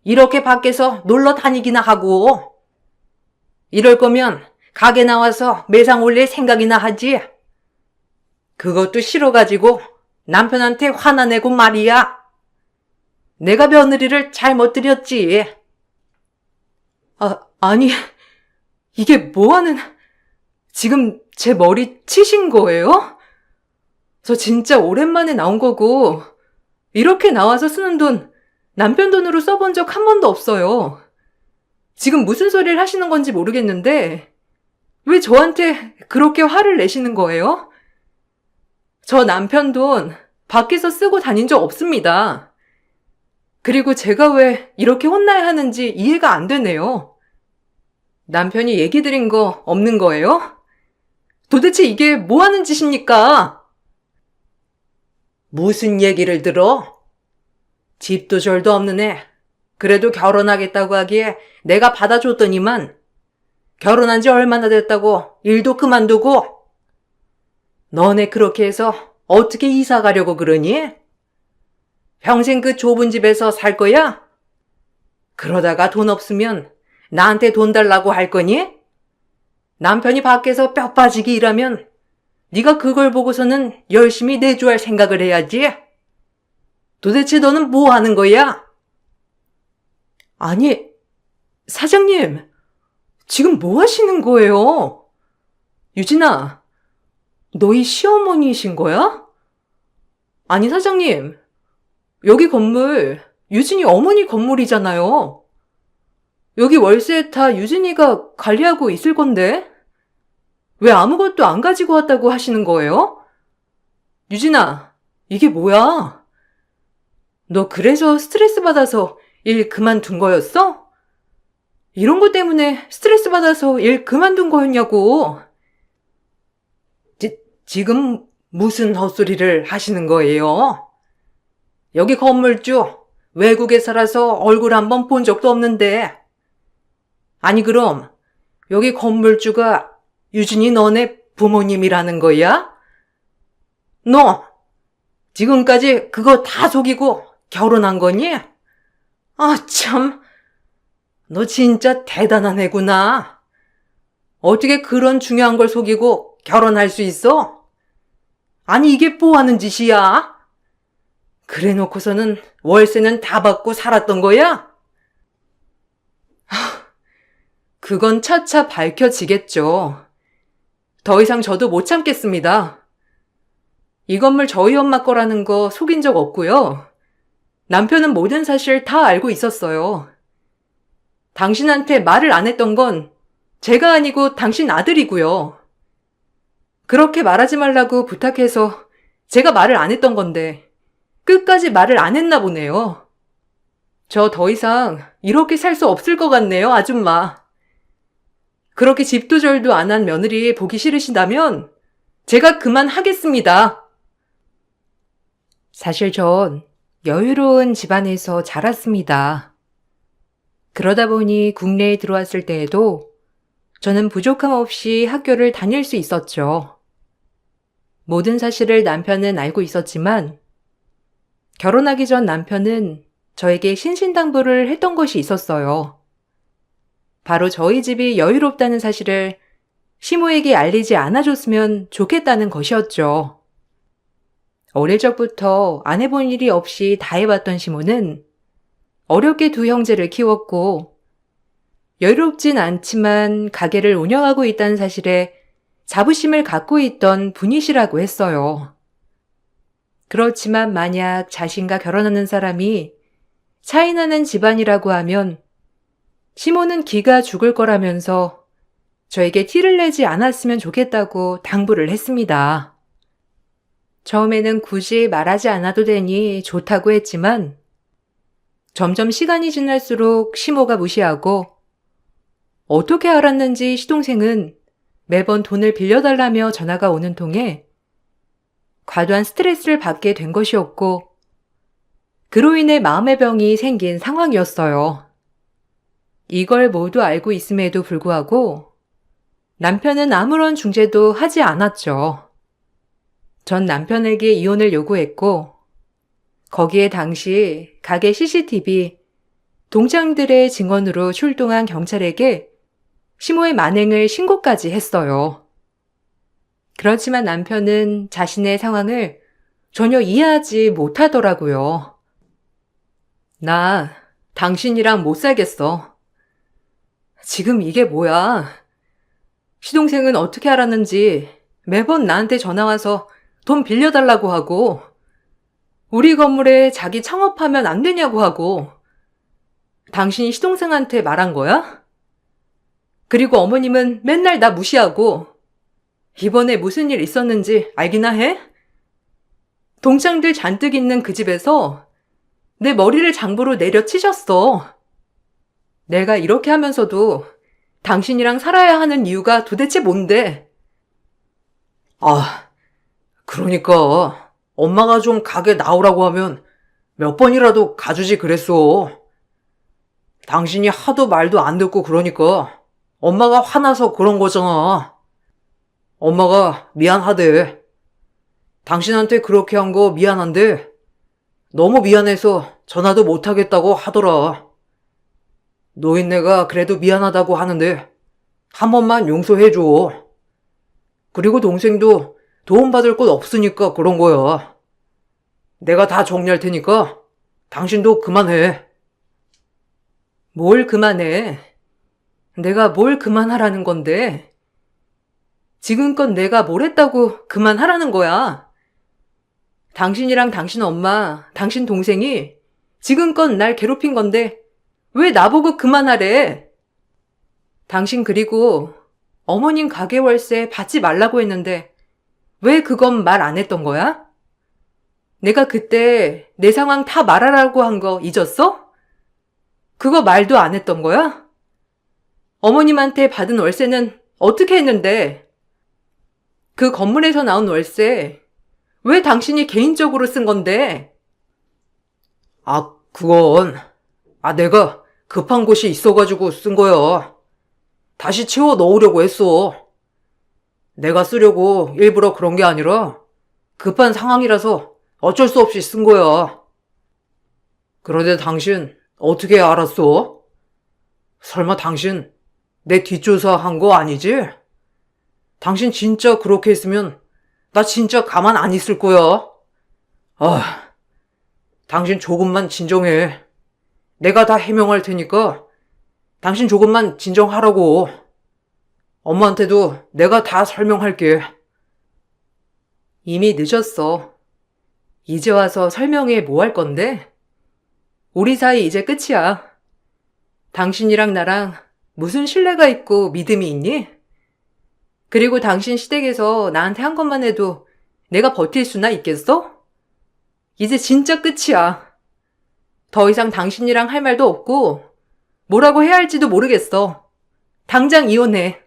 이렇게 밖에서 놀러 다니기나 하고 이럴 거면 가게 나와서 매상 올릴 생각이나 하지. 그것도 싫어가지고 남편한테 화나 내고 말이야. 내가 며느리를 잘못 들였지. 아니, 이게 뭐하는... 지금 제 머리 치신 거예요? 저 진짜 오랜만에 나온 거고 이렇게 나와서 쓰는 돈 남편 돈으로 써본 적 한 번도 없어요. 지금 무슨 소리를 하시는 건지 모르겠는데 왜 저한테 그렇게 화를 내시는 거예요? 저 남편 돈 밖에서 쓰고 다닌 적 없습니다. 그리고 제가 왜 이렇게 혼나야 하는지 이해가 안 되네요. 남편이 얘기 드린 거 없는 거예요? 도대체 이게 뭐 하는 짓입니까? 무슨 얘기를 들어? 집도 절도 없는 애. 그래도 결혼하겠다고 하기에 내가 받아줬더니만 결혼한 지 얼마나 됐다고 일도 그만두고 너네 그렇게 해서 어떻게 이사 가려고 그러니? 평생 그 좁은 집에서 살 거야? 그러다가 돈 없으면 나한테 돈 달라고 할 거니? 남편이 밖에서 뼈 빠지기 일하면 네가 그걸 보고서는 열심히 내조할 생각을 해야지. 도대체 너는 뭐 하는 거야? 아니, 사장님, 지금 뭐 하시는 거예요? 유진아, 너희 시어머니이신 거야? 아니, 사장님, 여기 건물 유진이 어머니 건물이잖아요. 여기 월세 다 유진이가 관리하고 있을 건데 왜 아무것도 안 가지고 왔다고 하시는 거예요? 유진아, 이게 뭐야? 너 그래서 스트레스 받아서 일 그만둔 거였어? 이런 것 때문에 스트레스 받아서 일 그만둔 거였냐고. 지금 무슨 헛소리를 하시는 거예요? 여기 건물주 외국에 살아서 얼굴 한번 본 적도 없는데. 아니 그럼 여기 건물주가 유진이 너네 부모님이라는 거야? 너 지금까지 그거 다 속이고 결혼한 거니? 아 참, 너 진짜 대단한 애구나. 어떻게 그런 중요한 걸 속이고 결혼할 수 있어? 아니 이게 뭐 하는 짓이야? 그래 놓고서는 월세는 다 받고 살았던 거야? 그건 차차 밝혀지겠죠. 더 이상 저도 못 참겠습니다. 이 건물 저희 엄마 거라는 거 속인 적 없고요. 남편은 모든 사실 다 알고 있었어요. 당신한테 말을 안 했던 건 제가 아니고 당신 아들이고요. 그렇게 말하지 말라고 부탁해서 제가 말을 안 했던 건데 끝까지 말을 안 했나 보네요. 저 더 이상 이렇게 살 수 없을 것 같네요, 아줌마. 그렇게 집도 절도 안 한 며느리 보기 싫으시다면 제가 그만하겠습니다. 사실 전 여유로운 집안에서 자랐습니다. 그러다 보니 국내에 들어왔을 때에도 저는 부족함 없이 학교를 다닐 수 있었죠. 모든 사실을 남편은 알고 있었지만 결혼하기 전 남편은 저에게 신신당부를 했던 것이 있었어요. 바로 저희 집이 여유롭다는 사실을 시모에게 알리지 않아줬으면 좋겠다는 것이었죠. 어릴 적부터 안 해본 일이 없이 다 해봤던 시모는 어렵게 두 형제를 키웠고 여유롭진 않지만 가게를 운영하고 있다는 사실에 자부심을 갖고 있던 분이시라고 했어요. 그렇지만 만약 자신과 결혼하는 사람이 차이나는 집안이라고 하면 시모는 기가 죽을 거라면서 저에게 티를 내지 않았으면 좋겠다고 당부를 했습니다. 처음에는 굳이 말하지 않아도 되니 좋다고 했지만 점점 시간이 지날수록 시모가 무시하고 어떻게 알았는지 시동생은 매번 돈을 빌려달라며 전화가 오는 통에 과도한 스트레스를 받게 된 것이었고 그로 인해 마음의 병이 생긴 상황이었어요. 이걸 모두 알고 있음에도 불구하고 남편은 아무런 중재도 하지 않았죠. 전 남편에게 이혼을 요구했고 거기에 당시 가게 CCTV, 동장들의 증언으로 출동한 경찰에게 시모의 만행을 신고까지 했어요. 그렇지만 남편은 자신의 상황을 전혀 이해하지 못하더라고요. 나 당신이랑 못 살겠어. 지금 이게 뭐야? 시동생은 어떻게 알았는지 매번 나한테 전화와서 돈 빌려달라고 하고 우리 건물에 자기 창업하면 안 되냐고 하고 당신이 시동생한테 말한 거야? 그리고 어머님은 맨날 나 무시하고 이번에 무슨 일 있었는지 알기나 해? 동창들 잔뜩 있는 그 집에서 내 머리를 장부로 내려치셨어. 내가 이렇게 하면서도 당신이랑 살아야 하는 이유가 도대체 뭔데? 아, 그러니까 엄마가 좀 가게 나오라고 하면 몇 번이라도 가주지 그랬어. 당신이 하도 말도 안 듣고 그러니까 엄마가 화나서 그런 거잖아. 엄마가 미안하대. 당신한테 그렇게 한 거 미안한데 너무 미안해서 전화도 못 하겠다고 하더라. 노인네가 그래도 미안하다고 하는데 한 번만 용서해줘. 그리고 동생도 도움받을 곳 없으니까 그런 거야. 내가 다 정리할 테니까 당신도 그만해. 뭘 그만해? 내가 뭘 그만하라는 건데? 지금껏 내가 뭘 했다고 그만하라는 거야? 당신이랑 당신 엄마, 당신 동생이 지금껏 날 괴롭힌 건데 왜 나보고 그만하래? 당신 그리고 어머님 가게 월세 받지 말라고 했는데 왜 그건 말 안 했던 거야? 내가 그때 내 상황 다 말하라고 한 거 잊었어? 그거 말도 안 했던 거야? 어머님한테 받은 월세는 어떻게 했는데? 그 건물에서 나온 월세 왜 당신이 개인적으로 쓴 건데? 그건 내가 급한 곳이 있어가지고 쓴 거야. 다시 채워 넣으려고 했어. 내가 쓰려고 일부러 그런 게 아니라 급한 상황이라서 어쩔 수 없이 쓴 거야. 그런데 당신 어떻게 알았어? 설마 당신 내 뒷조사 한 거 아니지? 당신 진짜 그렇게 했으면 나 진짜 가만 안 있을 거야. 당신 조금만 진정해. 내가 다 해명할 테니까 당신 조금만 진정하라고. 엄마한테도 내가 다 설명할게. 이미 늦었어. 이제 와서 설명해 뭐 할 건데? 우리 사이 이제 끝이야. 당신이랑 나랑 무슨 신뢰가 있고 믿음이 있니? 그리고 당신 시댁에서 나한테 한 것만 해도 내가 버틸 수나 있겠어? 이제 진짜 끝이야. 더 이상 당신이랑 할 말도 없고 뭐라고 해야 할지도 모르겠어. 당장 이혼해.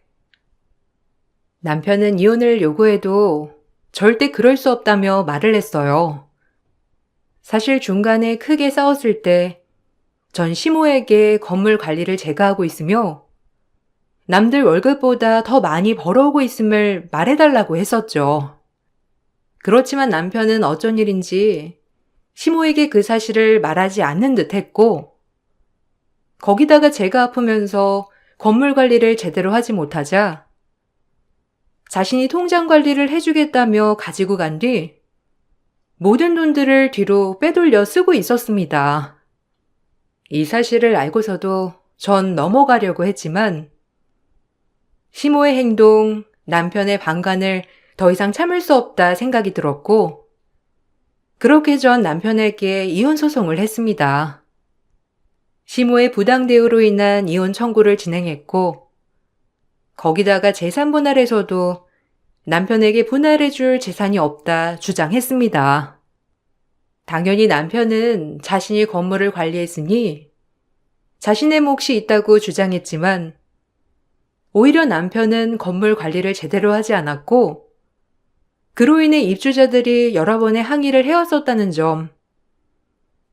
남편은 이혼을 요구해도 절대 그럴 수 없다며 말을 했어요. 사실 중간에 크게 싸웠을 때 전 시모에게 건물 관리를 제가 하고 있으며 남들 월급보다 더 많이 벌어오고 있음을 말해달라고 했었죠. 그렇지만 남편은 어쩐 일인지 시모에게 그 사실을 말하지 않는 듯 했고 거기다가 제가 아프면서 건물 관리를 제대로 하지 못하자 자신이 통장 관리를 해주겠다며 가지고 간 뒤 모든 돈들을 뒤로 빼돌려 쓰고 있었습니다. 이 사실을 알고서도 전 넘어가려고 했지만 시모의 행동, 남편의 방관을 더 이상 참을 수 없다 생각이 들었고 그렇게 전 남편에게 이혼 소송을 했습니다. 시모의 부당 대우로 인한 이혼 청구를 진행했고 거기다가 재산 분할에서도 남편에게 분할해줄 재산이 없다 주장했습니다. 당연히 남편은 자신이 건물을 관리했으니 자신의 몫이 있다고 주장했지만 오히려 남편은 건물 관리를 제대로 하지 않았고 그로 인해 입주자들이 여러 번의 항의를 해왔었다는 점,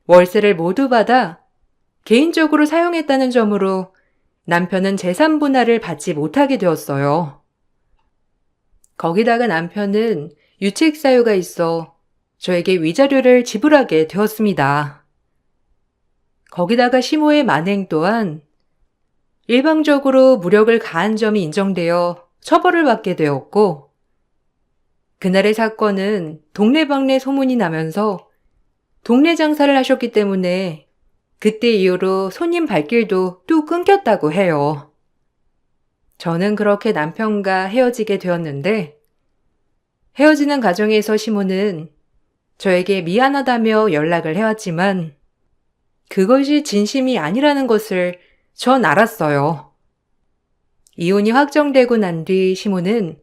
월세를 모두 받아 개인적으로 사용했다는 점으로 남편은 재산 분할을 받지 못하게 되었어요. 거기다가 남편은 유책 사유가 있어 저에게 위자료를 지불하게 되었습니다. 거기다가 시모의 만행 또한 일방적으로 무력을 가한 점이 인정되어 처벌을 받게 되었고 그날의 사건은 동네방네 소문이 나면서 동네 장사를 하셨기 때문에 그때 이후로 손님 발길도 뚝 끊겼다고 해요. 저는 그렇게 남편과 헤어지게 되었는데 헤어지는 과정에서 시모는 저에게 미안하다며 연락을 해왔지만 그것이 진심이 아니라는 것을 전 알았어요. 이혼이 확정되고 난 뒤 시모는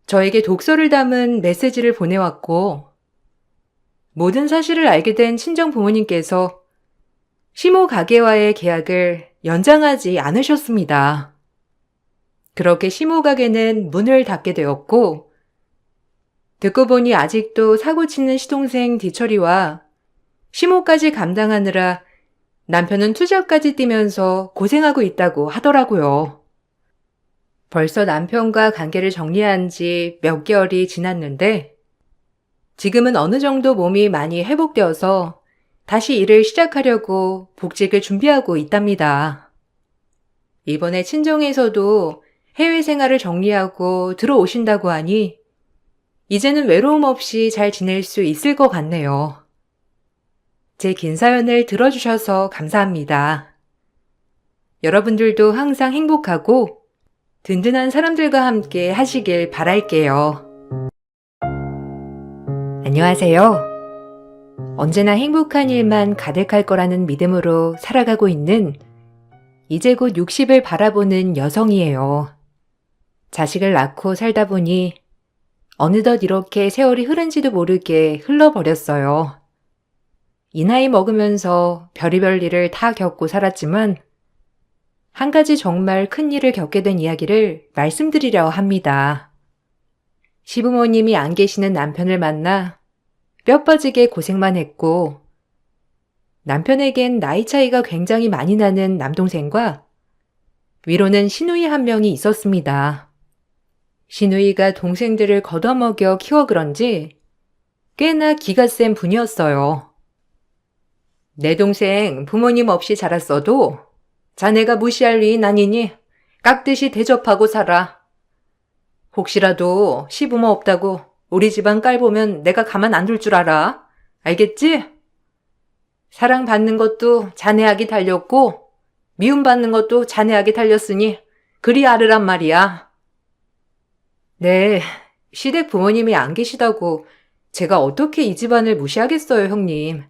저에게 독서를 담은 메시지를 보내왔고 모든 사실을 알게 된 친정 부모님께서 시모 가게와의 계약을 연장하지 않으셨습니다. 그렇게 시모 가게는 문을 닫게 되었고 듣고 보니 아직도 사고치는 시동생 뒤처리와 시모까지 감당하느라 남편은 투잡까지 뛰면서 고생하고 있다고 하더라고요. 벌써 남편과 관계를 정리한 지 몇 개월이 지났는데 지금은 어느 정도 몸이 많이 회복되어서 다시 일을 시작하려고 복직을 준비하고 있답니다. 이번에 친정에서도 해외 생활을 정리하고 들어오신다고 하니 이제는 외로움 없이 잘 지낼 수 있을 것 같네요. 제 긴 사연을 들어주셔서 감사합니다. 여러분들도 항상 행복하고 든든한 사람들과 함께 하시길 바랄게요. 안녕하세요. 언제나 행복한 일만 가득할 거라는 믿음으로 살아가고 있는 이제 곧 60을 바라보는 여성이에요. 자식을 낳고 살다 보니 어느덧 이렇게 세월이 흐른지도 모르게 흘러버렸어요. 이 나이 먹으면서 별의별 일을 다 겪고 살았지만 한 가지 정말 큰 일을 겪게 된 이야기를 말씀드리려 합니다. 시부모님이 안 계시는 남편을 만나 뼈 빠지게 고생만 했고 남편에겐 나이 차이가 굉장히 많이 나는 남동생과 위로는 시누이 한 명이 있었습니다. 시누이가 동생들을 걷어먹여 키워 그런지 꽤나 기가 센 분이었어요. 내 동생 부모님 없이 자랐어도 자네가 무시할 리는 아니니 깍듯이 대접하고 살아. 혹시라도 시부모 없다고 우리 집안 깔보면 내가 가만 안 둘 줄 알아. 알겠지? 사랑받는 것도 자네에게 달렸고 미움받는 것도 자네에게 달렸으니 그리 알으란 말이야. 네, 시댁 부모님이 안 계시다고 제가 어떻게 이 집안을 무시하겠어요, 형님.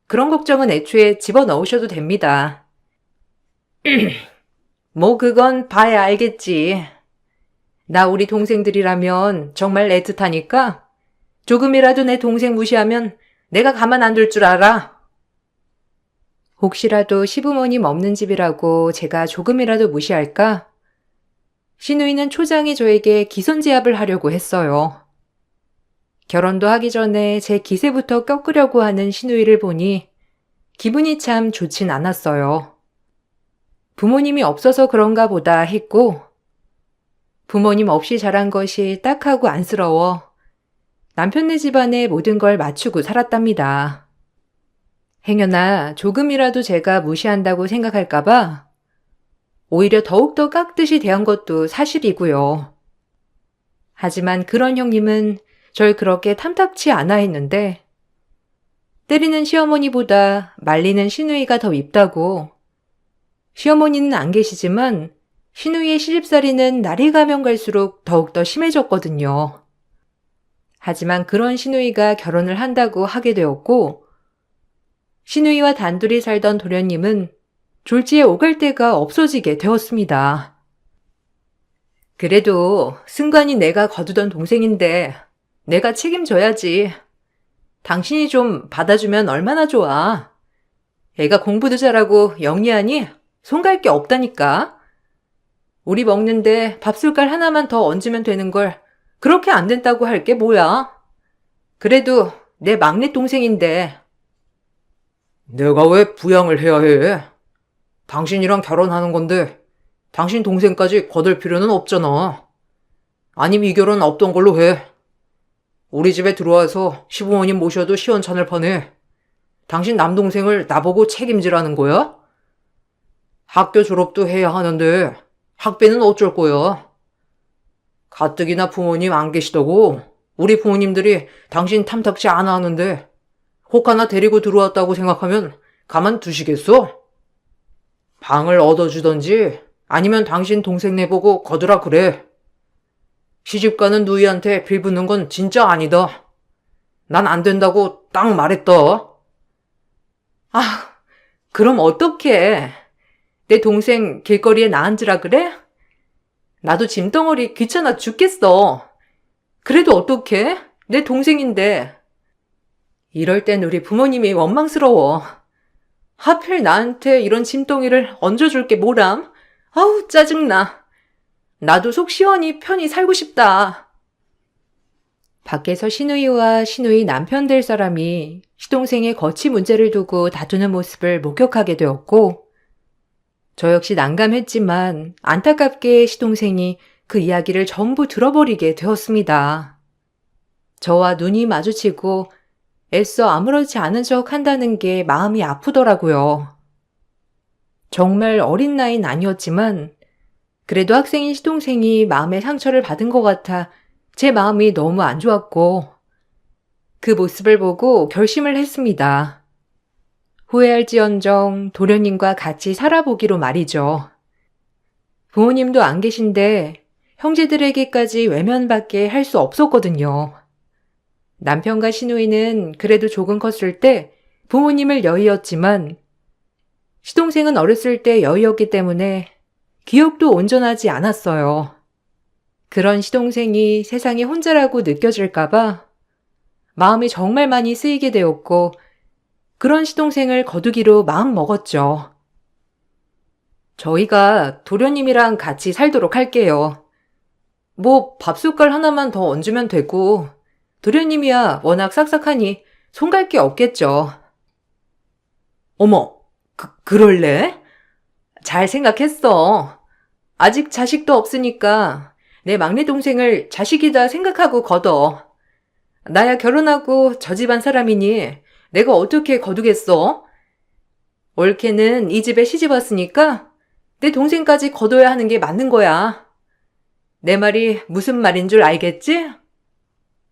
그런 걱정은 애초에 집어넣으셔도 됩니다. 뭐 그건 봐야 알겠지. 나 우리 동생들이라면 정말 애틋하니까 조금이라도 내 동생 무시하면 내가 가만 안 둘 줄 알아. 혹시라도 시부모님 없는 집이라고 제가 조금이라도 무시할까? 시누이는 초장이 저에게 기선제압을 하려고 했어요. 결혼도 하기 전에 제 기세부터 꺾으려고 하는 시누이를 보니 기분이 참 좋진 않았어요. 부모님이 없어서 그런가 보다 했고 부모님 없이 자란 것이 딱하고 안쓰러워 남편네 집안의 모든 걸 맞추고 살았답니다. 행여나 조금이라도 제가 무시한다고 생각할까봐 오히려 더욱더 깍듯이 대한 것도 사실이고요. 하지만 그런 형님은 절 그렇게 탐탁치 않아 했는데 때리는 시어머니보다 말리는 시누이가 더 밉다고. 시어머니는 안 계시지만 시누이의 시집살이는 날이 가면 갈수록 더욱더 심해졌거든요. 하지만 그런 시누이가 결혼을 한다고 하게 되었고 시누이와 단둘이 살던 도련님은 졸지에 오갈 데가 없어지게 되었습니다. 그래도 승관이 내가 거두던 동생인데 내가 책임져야지. 당신이 좀 받아주면 얼마나 좋아. 애가 공부도 잘하고 영리하니 손 갈 게 없다니까. 우리 먹는데 밥숟갈 하나만 더 얹으면 되는 걸 그렇게 안 된다고 할 게 뭐야. 그래도 내 막내 동생인데. 내가 왜 부양을 해야 해? 당신이랑 결혼하는 건데 당신 동생까지 거들 필요는 없잖아. 아님 이 결혼 없던 걸로 해. 우리 집에 들어와서 시부모님 모셔도 시원찮을 판에 당신 남동생을 나보고 책임지라는 거야? 학교 졸업도 해야 하는데 학비는 어쩔 거야? 가뜩이나 부모님 안 계시다고 우리 부모님들이 당신 탐탁지 않아 하는데 혹 하나 데리고 들어왔다고 생각하면 가만 두시겠어? 방을 얻어주던지 아니면 당신 동생 내보고 거두라 그래. 시집가는 누이한테 빌붙는 건 진짜 아니다. 난 안 된다고 딱 말했다. 아, 그럼 어떡해. 내 동생 길거리에 나 앉으라 그래? 나도 짐덩어리 귀찮아 죽겠어. 그래도 어떡해? 내 동생인데. 이럴 땐 우리 부모님이 원망스러워. 하필 나한테 이런 짐덩이를 얹어줄 게 뭐람? 아우, 짜증나. 나도 속 시원히 편히 살고 싶다. 밖에서 시누이와 시누이 남편 될 사람이 시동생의 거취 문제를 두고 다투는 모습을 목격하게 되었고, 저 역시 난감했지만 안타깝게 시동생이 그 이야기를 전부 들어버리게 되었습니다. 저와 눈이 마주치고 애써 아무렇지 않은 척 한다는 게 마음이 아프더라고요. 정말 어린 나이는 아니었지만 그래도 학생인 시동생이 마음의 상처를 받은 것 같아 제 마음이 너무 안 좋았고 그 모습을 보고 결심을 했습니다. 후회할지언정 도련님과 같이 살아보기로 말이죠. 부모님도 안 계신데 형제들에게까지 외면밖에 할 수 없었거든요. 남편과 시누이는 그래도 조금 컸을 때 부모님을 여의었지만 시동생은 어렸을 때 여의었기 때문에 기억도 온전하지 않았어요. 그런 시동생이 세상에 혼자라고 느껴질까봐 마음이 정말 많이 쓰이게 되었고 그런 시동생을 거두기로 마음 먹었죠. 저희가 도련님이랑 같이 살도록 할게요. 뭐 밥숟갈 하나만 더 얹으면 되고 도련님이야 워낙 싹싹하니 손 갈 게 없겠죠. 어머, 그럴래? 잘 생각했어. 아직 자식도 없으니까 내 막내 동생을 자식이다 생각하고 거둬. 나야 결혼하고 저 집안 사람이니 내가 어떻게 거두겠어? 올케는 이 집에 시집 왔으니까 내 동생까지 거둬야 하는 게 맞는 거야. 내 말이 무슨 말인 줄 알겠지?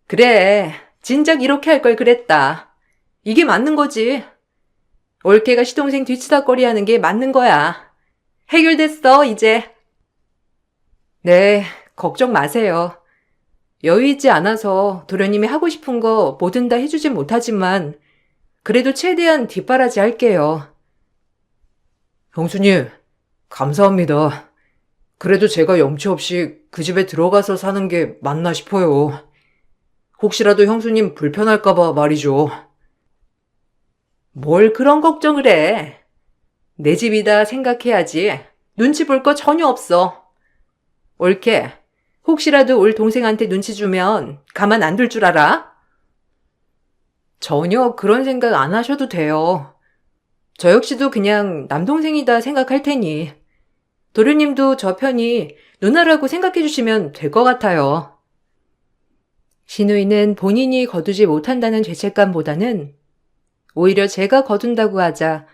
그래, 진작 이렇게 할 걸 그랬다. 이게 맞는 거지. 올케가 시동생 뒤치다꺼리 하는 게 맞는 거야. 해결됐어, 이제. 네, 걱정 마세요. 여유 있지 않아서 도련님이 하고 싶은 거 뭐든 다 해주진 못하지만 그래도 최대한 뒷바라지 할게요. 형수님, 감사합니다. 그래도 제가 염치 없이 그 집에 들어가서 사는 게 맞나 싶어요. 혹시라도 형수님 불편할까봐 말이죠. 뭘 그런 걱정을 해. 내 집이다 생각해야지. 눈치 볼 거 전혀 없어. 올케, 혹시라도 올 동생한테 눈치 주면 가만 안 둘 줄 알아? 전혀 그런 생각 안 하셔도 돼요. 저 역시도 그냥 남동생이다 생각할 테니 도련님도 저 편이 누나라고 생각해 주시면 될 것 같아요. 시누이는 본인이 거두지 못한다는 죄책감보다는 오히려 제가 거둔다고 하자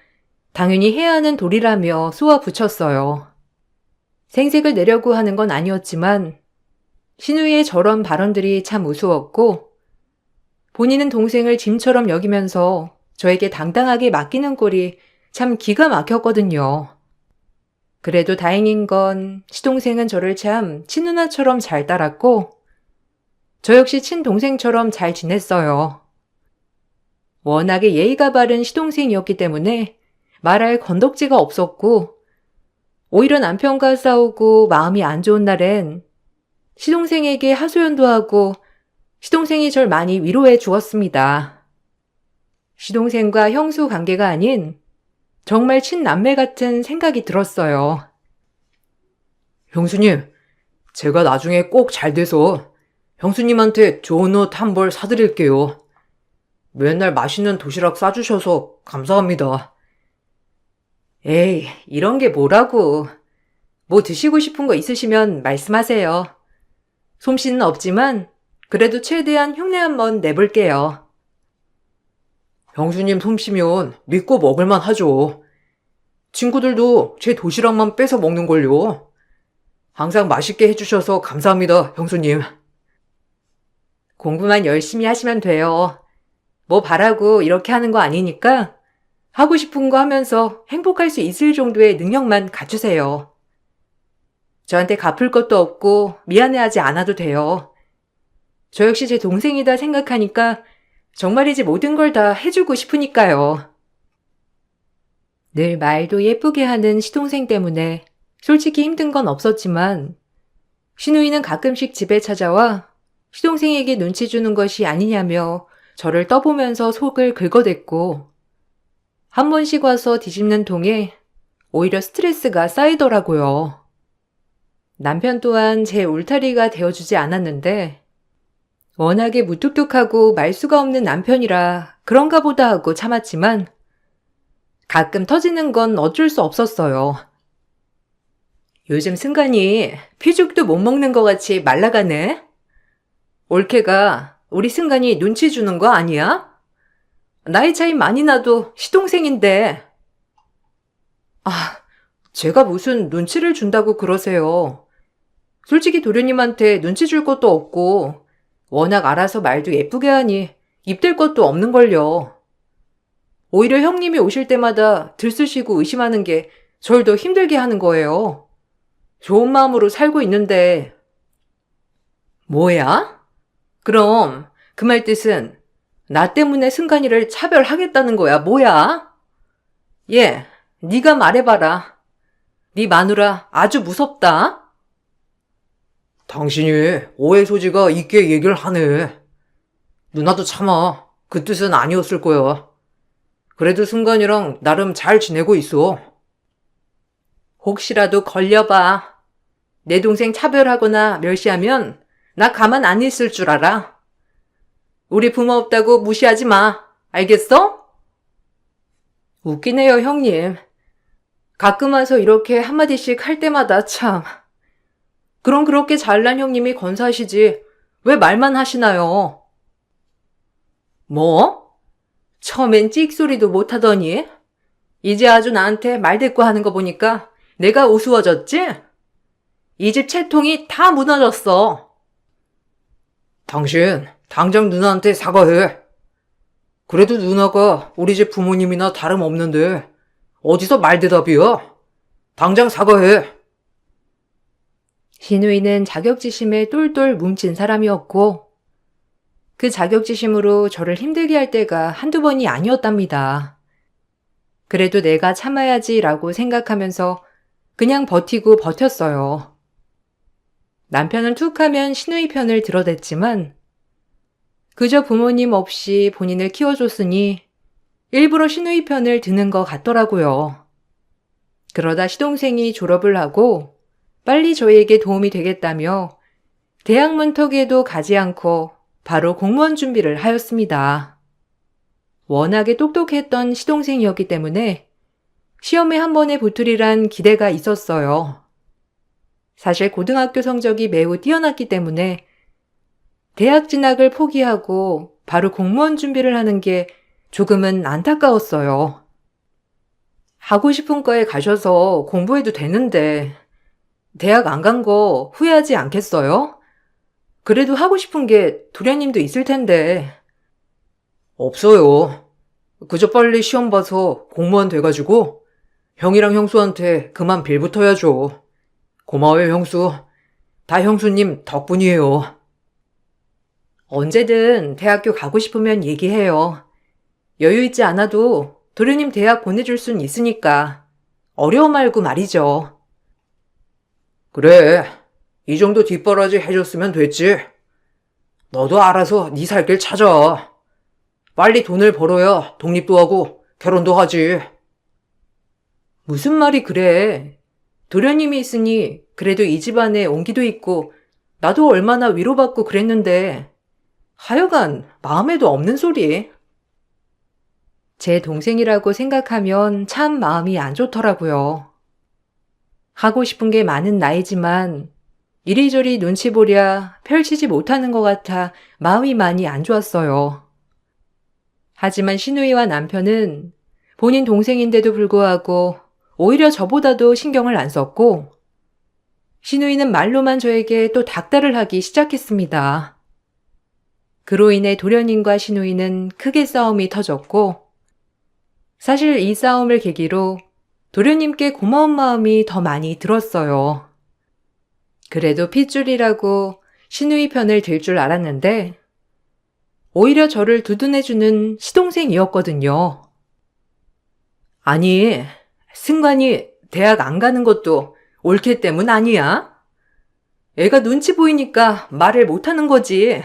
당연히 해야 하는 도리라며 쏘아붙였어요. 생색을 내려고 하는 건 아니었지만 시누이의 저런 발언들이 참 우스웠고 본인은 동생을 짐처럼 여기면서 저에게 당당하게 맡기는 꼴이 참 기가 막혔거든요. 그래도 다행인 건 시동생은 저를 참 친누나처럼 잘 따랐고 저 역시 친동생처럼 잘 지냈어요. 워낙에 예의가 바른 시동생이었기 때문에 말할 건덕지가 없었고 오히려 남편과 싸우고 마음이 안 좋은 날엔 시동생에게 하소연도 하고 시동생이 절 많이 위로해 주었습니다. 시동생과 형수 관계가 아닌 정말 친남매 같은 생각이 들었어요. 형수님, 제가 나중에 꼭 잘 돼서 형수님한테 좋은 옷 한 벌 사드릴게요. 맨날 맛있는 도시락 싸주셔서 감사합니다. 에이, 이런 게 뭐라고. 뭐 드시고 싶은 거 있으시면 말씀하세요. 솜씨는 없지만 그래도 최대한 흉내 한번 내볼게요. 형수님 솜씨면 믿고 먹을만 하죠. 친구들도 제 도시락만 뺏어 먹는걸요. 항상 맛있게 해주셔서 감사합니다, 형수님. 공부만 열심히 하시면 돼요. 뭐 바라고 이렇게 하는 거 아니니까 하고 싶은 거 하면서 행복할 수 있을 정도의 능력만 갖추세요. 저한테 갚을 것도 없고 미안해하지 않아도 돼요. 저 역시 제 동생이다 생각하니까 정말이지 모든 걸 다 해주고 싶으니까요. 늘 말도 예쁘게 하는 시동생 때문에 솔직히 힘든 건 없었지만 신우이는 가끔씩 집에 찾아와 시동생에게 눈치 주는 것이 아니냐며 저를 떠보면서 속을 긁어댔고 한 번씩 와서 뒤집는 통에 오히려 스트레스가 쌓이더라고요. 남편 또한 제 울타리가 되어주지 않았는데 워낙에 무뚝뚝하고 말수가 없는 남편이라 그런가 보다 하고 참았지만 가끔 터지는 건 어쩔 수 없었어요. 요즘 승관이 피죽도 못 먹는 것 같이 말라가네? 올케가 우리 승관이 눈치 주는 거 아니야? 나이 차이 많이 나도 시동생인데. 아, 제가 무슨 눈치를 준다고 그러세요. 솔직히 도련님한테 눈치 줄 것도 없고 워낙 알아서 말도 예쁘게 하니 입댈 것도 없는걸요. 오히려 형님이 오실 때마다 들쑤시고 의심하는 게 절 더 힘들게 하는 거예요. 좋은 마음으로 살고 있는데. 뭐야? 그럼 그 말 뜻은 나 때문에 승관이를 차별하겠다는 거야, 뭐야? 예, 네가 말해봐라. 네 마누라 아주 무섭다. 당신이 오해 소지가 있게 얘기를 하네. 누나도 참아. 그 뜻은 아니었을 거야. 그래도 승관이랑 나름 잘 지내고 있어. 혹시라도 걸려봐. 내 동생 차별하거나 멸시하면 나 가만 안 있을 줄 알아. 우리 부모 없다고 무시하지 마. 알겠어? 웃기네요, 형님. 가끔 와서 이렇게 한마디씩 할 때마다 참. 그럼 그렇게 잘난 형님이 건사하시지 왜 말만 하시나요? 뭐? 처음엔 찍소리도 못하더니 이제 아주 나한테 말대꾸 하는 거 보니까 내가 우스워졌지? 이 집 채통이 다 무너졌어. 당신 당장 누나한테 사과해. 그래도 누나가 우리 집 부모님이나 다름없는데 어디서 말대답이야? 당장 사과해. 신우이는 자격지심에 똘똘 뭉친 사람이었고 그 자격지심으로 저를 힘들게 할 때가 한두 번이 아니었답니다. 그래도 내가 참아야지라고 생각하면서 그냥 버티고 버텼어요. 남편은 툭 하면 신우이 편을 들어댔지만 그저 부모님 없이 본인을 키워줬으니 일부러 신우이 편을 드는 것 같더라고요. 그러다 시동생이 졸업을 하고 빨리 저에게 도움이 되겠다며 대학 문턱에도 가지 않고 바로 공무원 준비를 하였습니다. 워낙에 똑똑했던 시동생이었기 때문에 시험에 한 번에 붙으리란 기대가 있었어요. 사실 고등학교 성적이 매우 뛰어났기 때문에 대학 진학을 포기하고 바로 공무원 준비를 하는 게 조금은 안타까웠어요. 하고 싶은 과에 가셔서 공부해도 되는데 대학 안 간 거 후회하지 않겠어요? 그래도 하고 싶은 게 도련님도 있을 텐데. 없어요. 그저 빨리 시험 봐서 공무원 돼가지고 형이랑 형수한테 그만 빌붙어야죠. 고마워요, 형수. 다 형수님 덕분이에요. 언제든 대학교 가고 싶으면 얘기해요. 여유 있지 않아도 도련님 대학 보내줄 순 있으니까. 어려워 말고 말이죠. 그래, 이 정도 뒷바라지 해줬으면 됐지. 너도 알아서 네 살 길 찾아. 빨리 돈을 벌어야 독립도 하고 결혼도 하지. 무슨 말이 그래. 도련님이 있으니 그래도 이 집안에 온기도 있고 나도 얼마나 위로받고 그랬는데 하여간 마음에도 없는 소리. 제 동생이라고 생각하면 참 마음이 안 좋더라고요. 하고 싶은 게 많은 나이지만 이리저리 눈치 보랴 펼치지 못하는 것 같아 마음이 많이 안 좋았어요. 하지만 신우이와 남편은 본인 동생인데도 불구하고 오히려 저보다도 신경을 안 썼고 신우이는 말로만 저에게 또 닥달을 하기 시작했습니다. 그로 인해 도련님과 신우이는 크게 싸움이 터졌고 사실 이 싸움을 계기로 도련님께 고마운 마음이 더 많이 들었어요. 그래도 핏줄이라고 신우이 편을 들 줄 알았는데 오히려 저를 두둔해주는 시동생이었거든요. 아니, 승관이 대학 안 가는 것도 올케 때문 아니야? 애가 눈치 보이니까 말을 못하는 거지.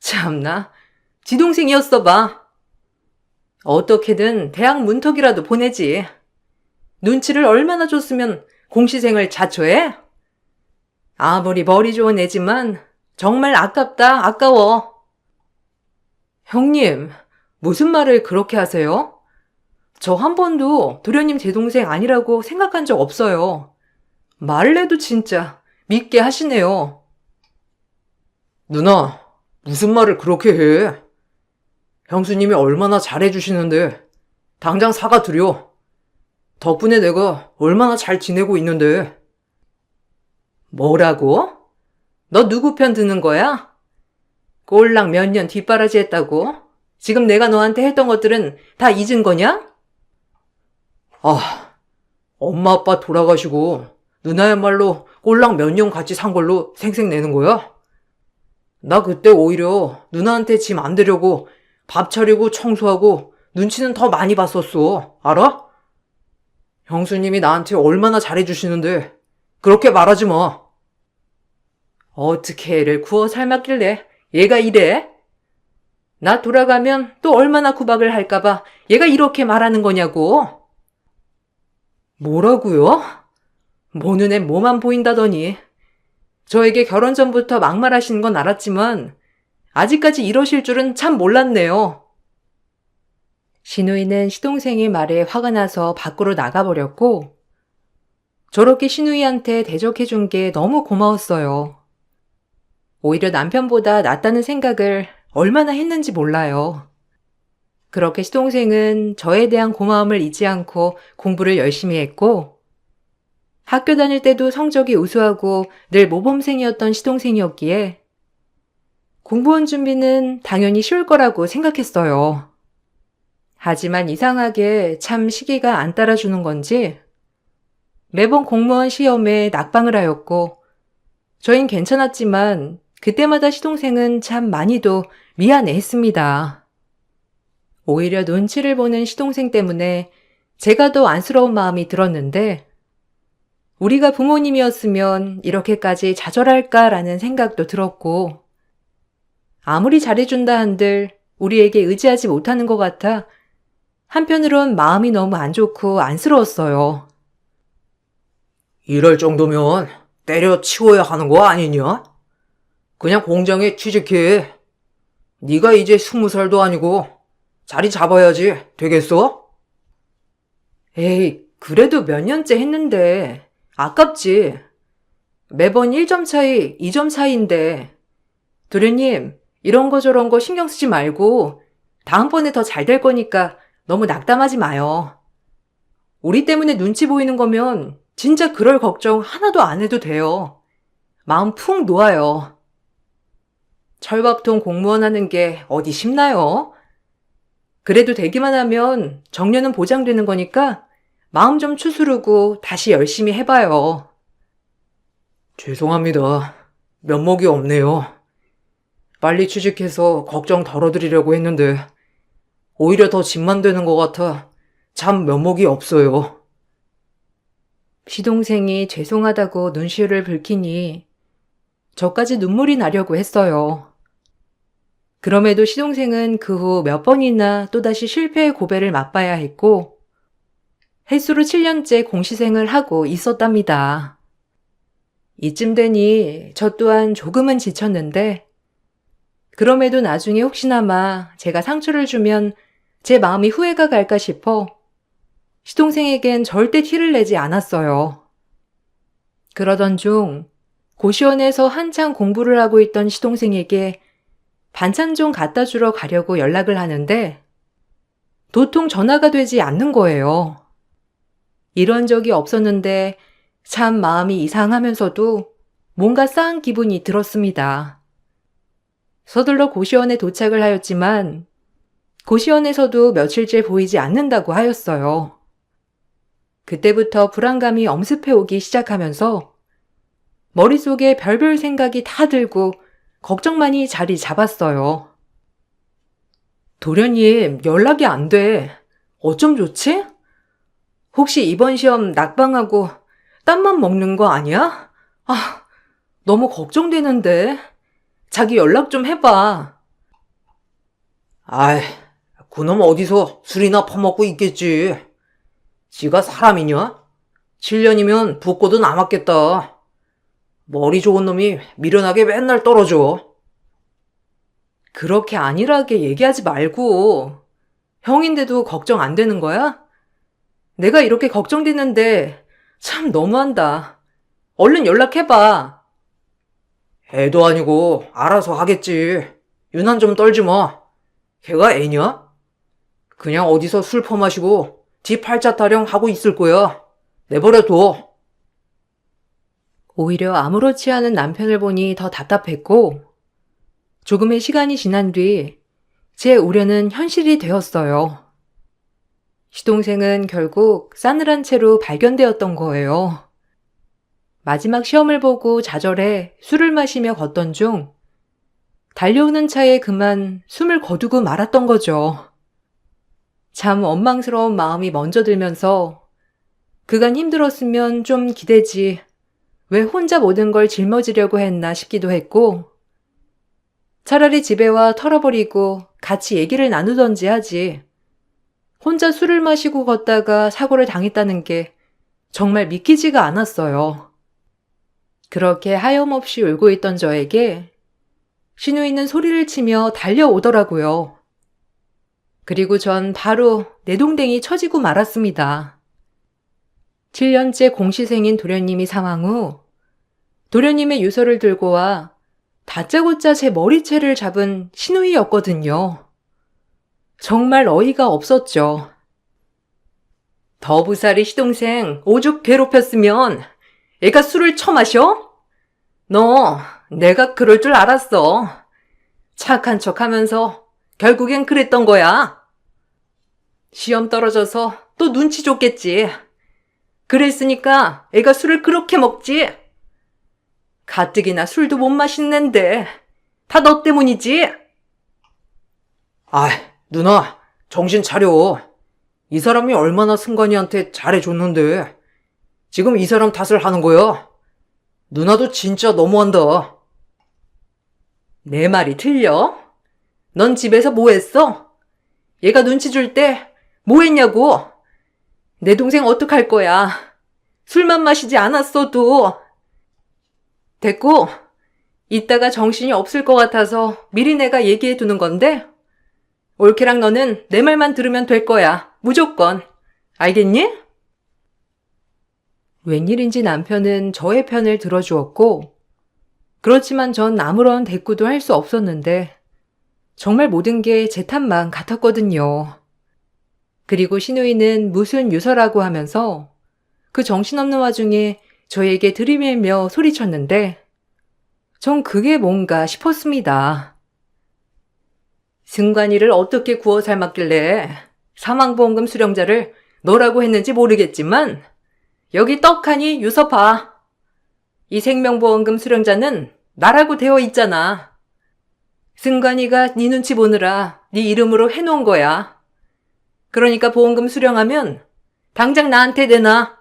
참나, 지 동생이었어 봐. 어떻게든 대학 문턱이라도 보내지. 눈치를 얼마나 줬으면 공시생을 자초해? 아무리 머리 좋은 애지만 정말 아깝다, 아까워. 형님, 무슨 말을 그렇게 하세요? 저 한 번도 도련님 제 동생 아니라고 생각한 적 없어요. 말을 해도 진짜 믿게 하시네요. 누나, 무슨 말을 그렇게 해? 형수님이 얼마나 잘해주시는데 당장 사과드려. 덕분에 내가 얼마나 잘 지내고 있는데. 뭐라고? 너 누구 편 드는 거야? 꼴랑 몇 년 뒷바라지 했다고? 지금 내가 너한테 했던 것들은 다 잊은 거냐? 아, 엄마 아빠 돌아가시고 누나야말로 꼴랑 몇 년 같이 산 걸로 생색내는 거야? 나 그때 오히려 누나한테 짐 안 되려고 밥 차리고 청소하고 눈치는 더 많이 봤었어. 알아? 형수님이 나한테 얼마나 잘해주시는데 그렇게 말하지 마. 어떻게 애를 구워 삶았길래 얘가 이래? 나 돌아가면 또 얼마나 구박을 할까봐 얘가 이렇게 말하는 거냐고. 뭐라고요? 뭐 눈에 뭐만 보인다더니. 저에게 결혼 전부터 막말하시는 건 알았지만 아직까지 이러실 줄은 참 몰랐네요. 신우이는 시동생의 말에 화가 나서 밖으로 나가버렸고 저렇게 신우이한테 대적해준 게 너무 고마웠어요. 오히려 남편보다 낫다는 생각을 얼마나 했는지 몰라요. 그렇게 시동생은 저에 대한 고마움을 잊지 않고 공부를 열심히 했고 학교 다닐 때도 성적이 우수하고 늘 모범생이었던 시동생이었기에 공무원 준비는 당연히 쉬울 거라고 생각했어요. 하지만 이상하게 참 시기가 안 따라주는 건지 매번 공무원 시험에 낙방을 하였고 저흰 괜찮았지만 그때마다 시동생은 참 많이도 미안해했습니다. 오히려 눈치를 보는 시동생 때문에 제가 더 안쓰러운 마음이 들었는데 우리가 부모님이었으면 이렇게까지 좌절할까라는 생각도 들었고 아무리 잘해준다 한들 우리에게 의지하지 못하는 것 같아 한편으론 마음이 너무 안 좋고 안쓰러웠어요. 이럴 정도면 때려치워야 하는 거 아니냐? 그냥 공장에 취직해. 네가 이제 20살도 아니고 자리 잡아야지 되겠어? 에이, 그래도 몇 년째 했는데 아깝지. 매번 1점 차이, 2점 차이인데. 도련님, 이런 거 저런 거 신경 쓰지 말고 다음번에 더 잘 될 거니까 너무 낙담하지 마요. 우리 때문에 눈치 보이는 거면 진짜 그럴 걱정 하나도 안 해도 돼요. 마음 푹 놓아요. 철밥통 공무원 하는 게 어디 쉽나요? 그래도 되기만 하면 정년은 보장되는 거니까 마음 좀 추스르고 다시 열심히 해봐요. 죄송합니다. 면목이 없네요. 빨리 취직해서 걱정 덜어드리려고 했는데 오히려 더 짐만 되는 것 같아 참 면목이 없어요. 시동생이 죄송하다고 눈시울을 붉히니 저까지 눈물이 나려고 했어요. 그럼에도 시동생은 그 후 몇 번이나 또다시 실패의 고배를 맛봐야 했고 횟수로 7년째 공시생을 하고 있었답니다. 이쯤 되니 저 또한 조금은 지쳤는데 그럼에도 나중에 혹시나마 제가 상처를 주면 제 마음이 후회가 갈까 싶어 시동생에겐 절대 티를 내지 않았어요. 그러던 중 고시원에서 한창 공부를 하고 있던 시동생에게 반찬 좀 갖다 주러 가려고 연락을 하는데 도통 전화가 되지 않는 거예요. 이런 적이 없었는데 참 마음이 이상하면서도 뭔가 싸한 기분이 들었습니다. 서둘러 고시원에 도착을 하였지만 고시원에서도 며칠째 보이지 않는다고 하였어요. 그때부터 불안감이 엄습해오기 시작하면서 머릿속에 별별 생각이 다 들고 걱정만이 자리 잡았어요. 도련님, 연락이 안 돼. 어쩜 좋지? 혹시 이번 시험 낙방하고 땀만 먹는 거 아니야? 아, 너무 걱정되는데. 자기 연락 좀 해봐. 아이, 그놈 어디서 술이나 퍼먹고 있겠지. 지가 사람이냐? 7년이면 붓고도 남았겠다. 머리 좋은 놈이 미련하게 맨날 떨어져. 그렇게 안일하게 얘기하지 말고. 형인데도 걱정 안 되는 거야? 내가 이렇게 걱정되는데 참 너무한다. 얼른 연락해봐. 애도 아니고 알아서 하겠지. 유난 좀 떨지 마. 걔가 애냐? 그냥 어디서 술 퍼마시고 뒤 팔자 타령 하고 있을 거야. 내버려둬. 오히려 아무렇지 않은 남편을 보니 더 답답했고 조금의 시간이 지난 뒤 제 우려는 현실이 되었어요. 시동생은 결국 싸늘한 채로 발견되었던 거예요. 마지막 시험을 보고 좌절해 술을 마시며 걷던 중 달려오는 차에 그만 숨을 거두고 말았던 거죠. 참 원망스러운 마음이 먼저 들면서 그간 힘들었으면 좀 기대지 왜 혼자 모든 걸 짊어지려고 했나 싶기도 했고 차라리 집에 와 털어버리고 같이 얘기를 나누던지 하지. 혼자 술을 마시고 걷다가 사고를 당했다는 게 정말 믿기지가 않았어요. 그렇게 하염없이 울고 있던 저에게 시누이는 소리를 치며 달려오더라고요. 그리고 전 바로 내동댕이 쳐지고 말았습니다. 7년째 공시생인 도련님이 사망 후 도련님의 유서를 들고 와 다짜고짜 제 머리채를 잡은 시누이였거든요. 정말 어이가 없었죠. 더부살이 시동생 오죽 괴롭혔으면 애가 술을 처마셔? 너 내가 그럴 줄 알았어. 착한 척하면서 결국엔 그랬던 거야. 시험 떨어져서 또 눈치 줬겠지. 그랬으니까 애가 술을 그렇게 먹지. 가뜩이나 술도 못 마시는데 다 너 때문이지. 누나, 정신 차려. 이 사람이 얼마나 승관이한테 잘해줬는데 지금 이 사람 탓을 하는 거야? 누나도 진짜 너무한다. 내 말이 틀려? 넌 집에서 뭐 했어? 얘가 눈치 줄 때 뭐 했냐고? 내 동생 어떡할 거야? 술만 마시지 않았어도. 됐고, 이따가 정신이 없을 것 같아서 미리 내가 얘기해 두는 건데 올케랑 너는 내 말만 들으면 될 거야. 무조건. 알겠니? 웬일인지 남편은 저의 편을 들어주었고 그렇지만 전 아무런 대꾸도 할 수 없었는데 정말 모든 게 제 탓만 같았거든요. 그리고 시누이는 무슨 유서라고 하면서 그 정신없는 와중에 저에게 들이밀며 소리쳤는데 전 그게 뭔가 싶었습니다. 승관이를 어떻게 구워 삶았길래 사망보험금 수령자를 너라고 했는지 모르겠지만 여기 떡하니 유서 봐. 이 생명보험금 수령자는 나라고 되어 있잖아. 승관이가 네 눈치 보느라 네 이름으로 해놓은 거야. 그러니까 보험금 수령하면 당장 나한테 내놔.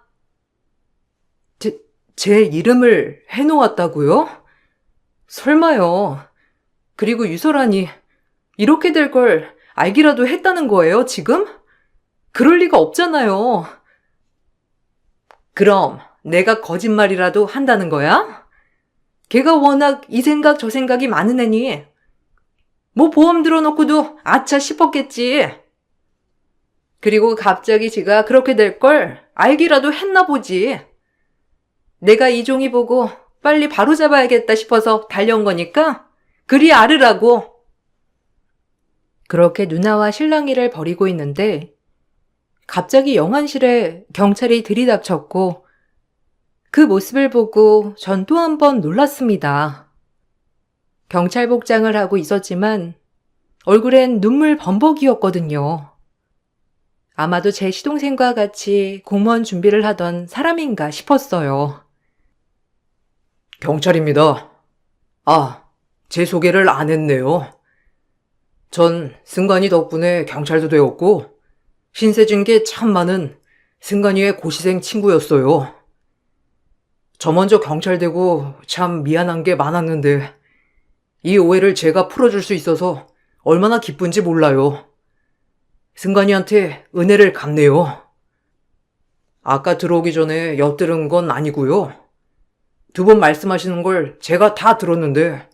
제 이름을 해놓았다고요? 설마요. 그리고 유서라니 이렇게 될 걸 알기라도 했다는 거예요, 지금? 그럴 리가 없잖아요. 그럼 내가 거짓말이라도 한다는 거야? 걔가 워낙 이 생각 저 생각이 많은 애니 뭐 보험 들어놓고도 아차 싶었겠지. 그리고 갑자기 지가 그렇게 될 걸 알기라도 했나 보지. 내가 이종이 보고 빨리 바로잡아야겠다 싶어서 달려온 거니까 그리 알으라고. 그렇게 누나와 실랑이를 벌이고 있는데 갑자기 영안실에 경찰이 들이닥쳤고 그 모습을 보고 전 또 한 번 놀랐습니다. 경찰 복장을 하고 있었지만 얼굴엔 눈물 범벅이었거든요. 아마도 제 시동생과 같이 공무원 준비를 하던 사람인가 싶었어요. 경찰입니다. 제 소개를 안 했네요. 전 승관이 덕분에 경찰도 되었고 신세진 게 참 많은 승관이의 고시생 친구였어요. 저 먼저 경찰 되고 참 미안한 게 많았는데 이 오해를 제가 풀어줄 수 있어서 얼마나 기쁜지 몰라요. 승관이한테 은혜를 갚네요. 아까 들어오기 전에 엿들은 건 아니고요. 두 분 말씀하시는 걸 제가 다 들었는데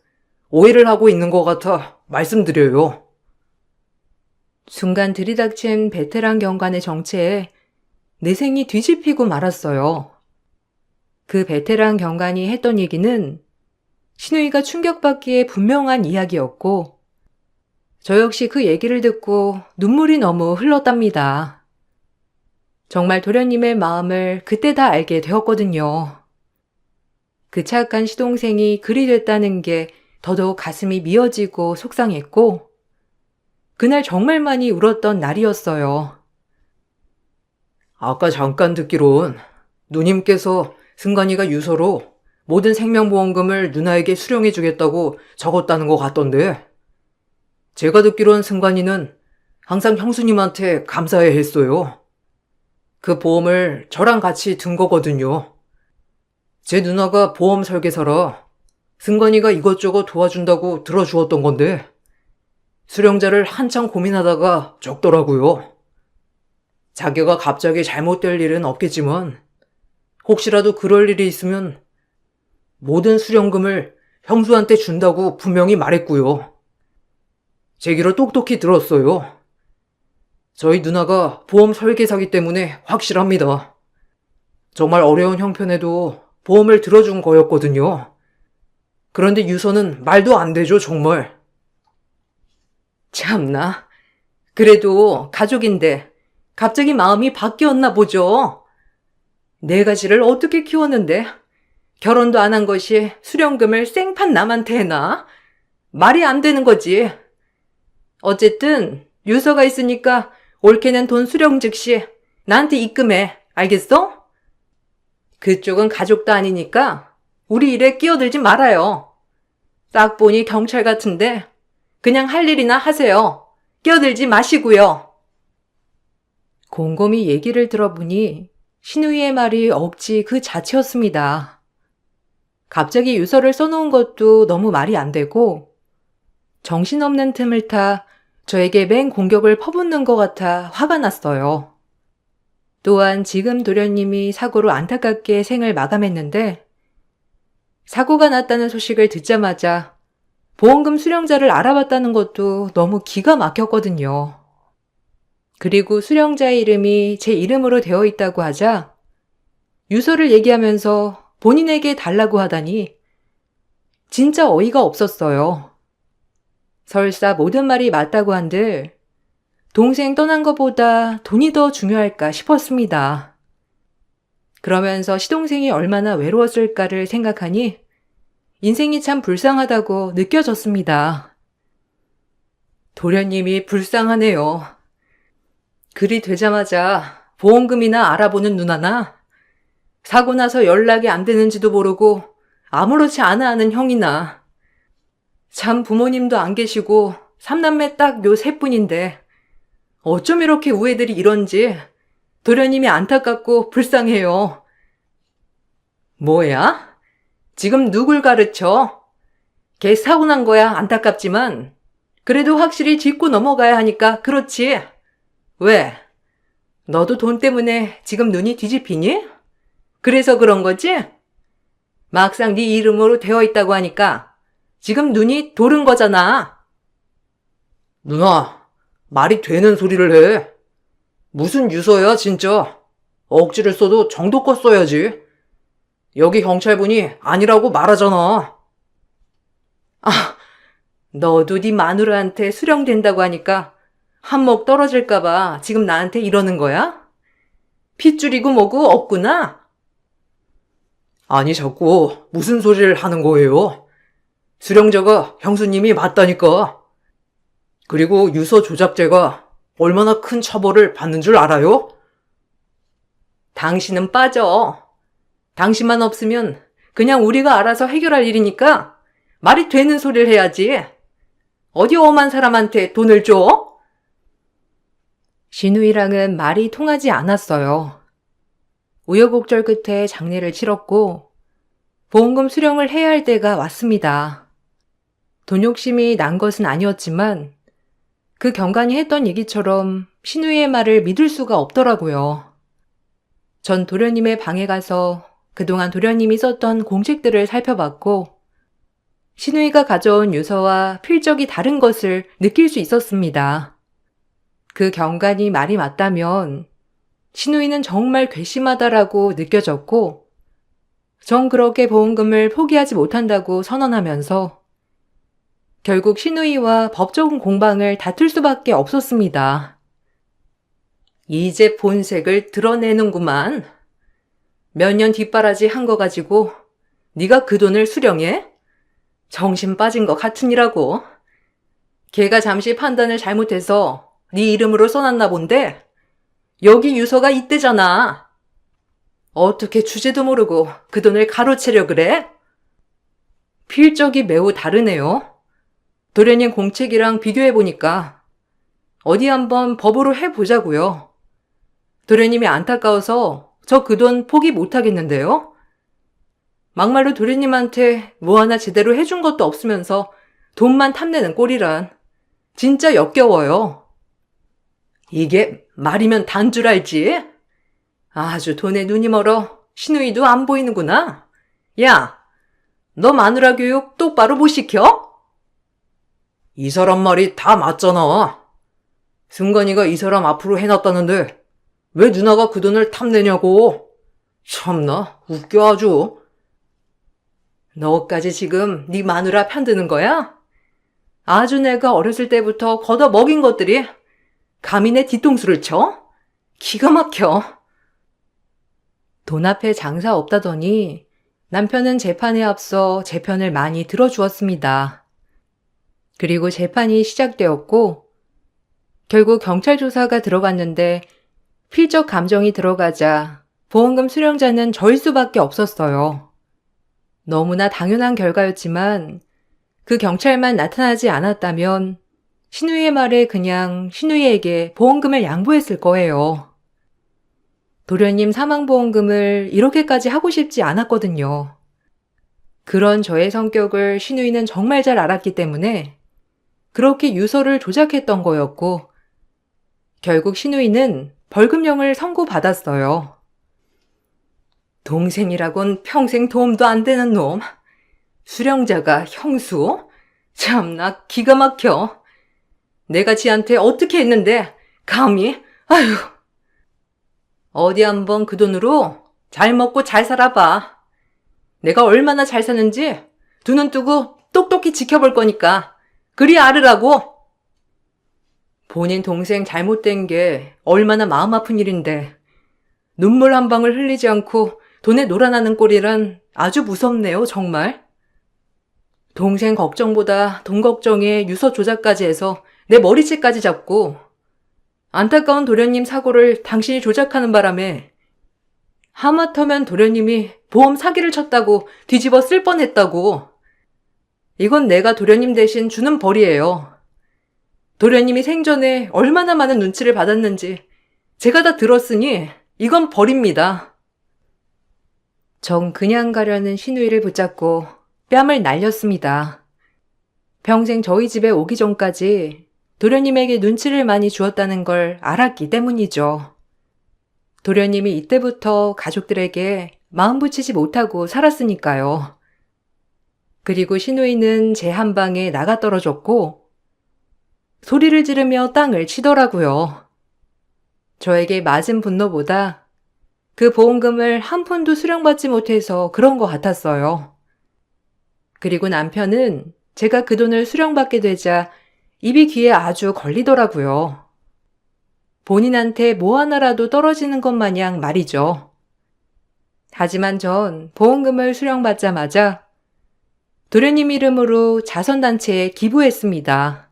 오해를 하고 있는 것 같아 말씀드려요. 순간 들이닥친 베테랑 경관의 정체에 내생이 뒤집히고 말았어요. 그 베테랑 경관이 했던 얘기는 신우이가 충격받기에 분명한 이야기였고 저 역시 그 얘기를 듣고 눈물이 너무 흘렀답니다. 정말 도련님의 마음을 그때 다 알게 되었거든요. 그 착한 시동생이 그리 됐다는 게 더더욱 가슴이 미어지고 속상했고 그날 정말 많이 울었던 날이었어요. 아까 잠깐 듣기론 누님께서 승관이가 유서로 모든 생명보험금을 누나에게 수령해주겠다고 적었다는 것 같던데 제가 듣기론 승관이는 항상 형수님한테 감사해 했어요. 그 보험을 저랑 같이 든 거거든요. 제 누나가 보험 설계사라 승관이가 이것저것 도와준다고 들어주었던 건데 수령자를 한참 고민하다가 적더라고요. 자기가 갑자기 잘못될 일은 없겠지만 혹시라도 그럴 일이 있으면 모든 수령금을 형수한테 준다고 분명히 말했고요. 제 귀로 똑똑히 들었어요. 저희 누나가 보험 설계사기 때문에 확실합니다. 정말 어려운 형편에도 보험을 들어준 거였거든요. 그런데 유서는 말도 안 되죠, 정말. 참나. 그래도 가족인데 갑자기 마음이 바뀌었나 보죠. 네 가지를 어떻게 키웠는데 결혼도 안 한 것이 수령금을 생판 남한테 해나? 말이 안 되는 거지. 어쨌든 유서가 있으니까 올케는 돈 수령 즉시 나한테 입금해. 알겠어? 그쪽은 가족도 아니니까 우리 일에 끼어들지 말아요. 딱 보니 경찰 같은데 그냥 할 일이나 하세요. 끼어들지 마시고요. 곰곰이 얘기를 들어보니 신우이의 말이 억지 그 자체였습니다. 갑자기 유서를 써놓은 것도 너무 말이 안 되고 정신없는 틈을 타 저에게 맹 공격을 퍼붓는 것 같아 화가 났어요. 또한 지금 도련님이 사고로 안타깝게 생을 마감했는데 사고가 났다는 소식을 듣자마자 보험금 수령자를 알아봤다는 것도 너무 기가 막혔거든요. 그리고 수령자의 이름이 제 이름으로 되어 있다고 하자 유서를 얘기하면서 본인에게 달라고 하다니 진짜 어이가 없었어요. 설사 모든 말이 맞다고 한들 동생 떠난 것보다 돈이 더 중요할까 싶었습니다. 그러면서 시동생이 얼마나 외로웠을까를 생각하니 인생이 참 불쌍하다고 느껴졌습니다. 도련님이 불쌍하네요. 그리 되자마자 보험금이나 알아보는 누나나 사고 나서 연락이 안 되는지도 모르고 아무렇지 않아 하는 형이나 참 부모님도 안 계시고 삼남매 딱 요 셋뿐인데 어쩜 이렇게 우애들이 이런지 도련님이 안타깝고 불쌍해요. 뭐야? 지금 누굴 가르쳐? 걔 사고 난 거야 안타깝지만 그래도 확실히 짚고 넘어가야 하니까 그렇지. 왜? 너도 돈 때문에 지금 눈이 뒤집히니? 그래서 그런 거지? 막상 네 이름으로 되어 있다고 하니까 지금 눈이 도른 거잖아. 누나, 말이 되는 소리를 해. 무슨 유서야 진짜. 억지를 써도 정도껏 써야지. 여기 경찰분이 아니라고 말하잖아. 아, 너도 네 마누라한테 수령된다고 하니까 한몫 떨어질까봐 지금 나한테 이러는 거야? 핏줄이고 뭐고 없구나? 아니 자꾸 무슨 소리를 하는 거예요? 수령자가 형수님이 맞다니까. 그리고 유서 조작죄가 얼마나 큰 처벌을 받는 줄 알아요? 당신은 빠져. 당신만 없으면 그냥 우리가 알아서 해결할 일이니까 말이 되는 소리를 해야지. 어디 엄한 사람한테 돈을 줘? 신우이랑은 말이 통하지 않았어요. 우여곡절 끝에 장례를 치렀고 보험금 수령을 해야 할 때가 왔습니다. 돈 욕심이 난 것은 아니었지만 그 경관이 했던 얘기처럼 신우이의 말을 믿을 수가 없더라고요. 전 도련님의 방에 가서 그동안 도련님이 썼던 공책들을 살펴봤고 신우이가 가져온 유서와 필적이 다른 것을 느낄 수 있었습니다. 그 경관이 말이 맞다면 신우이는 정말 괘씸하다라고 느껴졌고 전 그렇게 보험금을 포기하지 못한다고 선언하면서 결국 신우이와 법적 공방을 다툴 수밖에 없었습니다. 이제 본색을 드러내는구만. 몇 년 뒷바라지 한 거 가지고 네가 그 돈을 수령해? 정신 빠진 것 같으니라고. 걔가 잠시 판단을 잘못해서 네 이름으로 써놨나 본데 여기 유서가 있대잖아. 어떻게 주제도 모르고 그 돈을 가로채려 그래? 필적이 매우 다르네요. 도련님 공책이랑 비교해보니까 어디 한번 법으로 해보자고요. 도련님이 안타까워서 저 그 돈 포기 못하겠는데요? 막말로 도련님한테 뭐 하나 제대로 해준 것도 없으면서 돈만 탐내는 꼴이란 진짜 역겨워요. 이게 말이면 단 줄 알지? 아주 돈에 눈이 멀어 신우이도 안 보이는구나. 야, 너 마누라 교육 똑바로 못 시켜? 이 사람 말이 다 맞잖아. 승건이가 이 사람 앞으로 해놨다는데 왜 누나가 그 돈을 탐내냐고. 참나 웃겨 아주. 너까지 지금 네 마누라 편드는 거야? 아주 내가 어렸을 때부터 걷어 먹인 것들이 감히 내 뒤통수를 쳐? 기가 막혀. 돈 앞에 장사 없다더니 남편은 재판에 앞서 제 편을 많이 들어주었습니다. 그리고 재판이 시작되었고 결국 경찰 조사가 들어갔는데 필적 감정이 들어가자 보험금 수령자는 저일 수밖에 없었어요. 너무나 당연한 결과였지만 그 경찰만 나타나지 않았다면 신우이의 말에 그냥 신우이에게 보험금을 양보했을 거예요. 도련님 사망보험금을 이렇게까지 하고 싶지 않았거든요. 그런 저의 성격을 신우이는 정말 잘 알았기 때문에 그렇게 유서를 조작했던 거였고 결국 신우이는 벌금형을 선고받았어요. 동생이라곤 평생 도움도 안 되는 놈. 수령자가 형수? 참나 기가 막혀. 내가 지한테 어떻게 했는데 감히? 아휴. 어디 한번 그 돈으로 잘 먹고 잘 살아봐. 내가 얼마나 잘 사는지 두 눈 뜨고 똑똑히 지켜볼 거니까 그리 알으라고. 본인 동생 잘못된 게 얼마나 마음 아픈 일인데 눈물 한 방울 흘리지 않고 돈에 놀아나는 꼴이란 아주 무섭네요, 정말. 동생 걱정보다 돈 걱정에 유서 조작까지 해서 내 머리채까지 잡고 안타까운 도련님 사고를 당신이 조작하는 바람에 하마터면 도련님이 보험 사기를 쳤다고 뒤집어 쓸 뻔했다고. 이건 내가 도련님 대신 주는 벌이에요. 도련님이 생전에 얼마나 많은 눈치를 받았는지 제가 다 들었으니 이건 벌입니다. 정 그냥 가려는 신우이를 붙잡고 뺨을 날렸습니다. 평생 저희 집에 오기 전까지 도련님에게 눈치를 많이 주었다는 걸 알았기 때문이죠. 도련님이 이때부터 가족들에게 마음 붙이지 못하고 살았으니까요. 그리고 신우이는 제 한 방에 나가 떨어졌고 소리를 지르며 땅을 치더라고요. 저에게 맞은 분노보다 그 보험금을 한 푼도 수령받지 못해서 그런 것 같았어요. 그리고 남편은 제가 그 돈을 수령받게 되자 입이 귀에 아주 걸리더라고요. 본인한테 뭐 하나라도 떨어지는 것 마냥 말이죠. 하지만 전 보험금을 수령받자마자 도련님 이름으로 자선단체에 기부했습니다.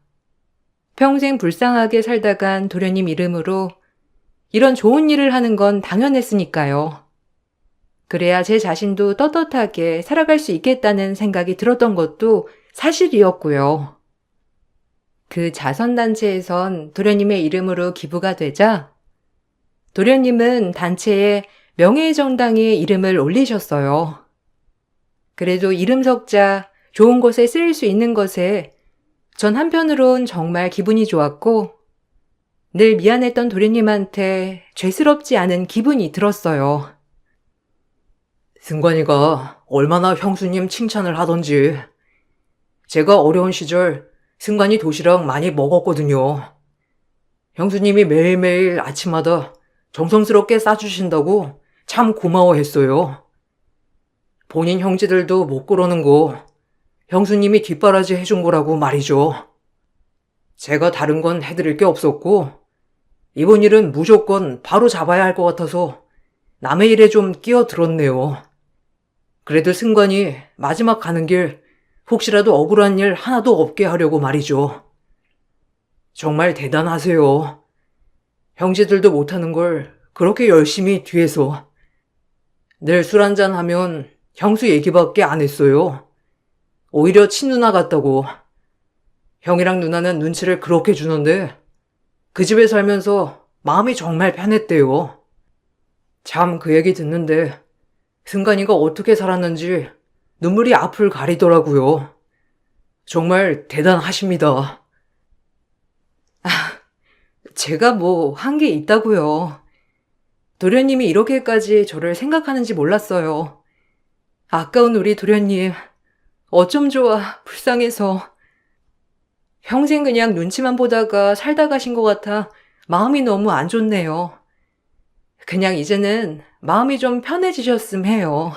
평생 불쌍하게 살다간 도련님 이름으로 이런 좋은 일을 하는 건 당연했으니까요. 그래야 제 자신도 떳떳하게 살아갈 수 있겠다는 생각이 들었던 것도 사실이었고요. 그 자선단체에선 도련님의 이름으로 기부가 되자 도련님은 단체에 명예정당의 이름을 올리셨어요. 그래도 이름 석자 좋은 곳에 쓰일 수 있는 것에 전 한편으론 정말 기분이 좋았고 늘 미안했던 도련님한테 죄스럽지 않은 기분이 들었어요. 승관이가 얼마나 형수님 칭찬을 하던지. 제가 어려운 시절 승관이 도시락 많이 먹었거든요. 형수님이 매일매일 아침마다 정성스럽게 싸주신다고 참 고마워했어요. 본인 형제들도 못 그러는 거 형수님이 뒷바라지 해준 거라고 말이죠. 제가 다른 건 해드릴 게 없었고 이번 일은 무조건 바로 잡아야 할 것 같아서 남의 일에 좀 끼어들었네요. 그래도 승관이 마지막 가는 길 혹시라도 억울한 일 하나도 없게 하려고 말이죠. 정말 대단하세요. 형제들도 못하는 걸 그렇게 열심히 뒤에서. 늘 술 한잔 하면 형수 얘기밖에 안 했어요. 오히려 친누나 같다고. 형이랑 누나는 눈치를 그렇게 주는데 그 집에 살면서 마음이 정말 편했대요. 참 그 얘기 듣는데 승관이가 어떻게 살았는지 눈물이 앞을 가리더라고요. 정말 대단하십니다. 제가 뭐 한 게 있다고요. 도련님이 이렇게까지 저를 생각하는지 몰랐어요. 아까운 우리 도련님, 어쩜 좋아, 불쌍해서. 평생 그냥 눈치만 보다가 살다 가신 것 같아 마음이 너무 안 좋네요. 그냥 이제는 마음이 좀 편해지셨음 해요.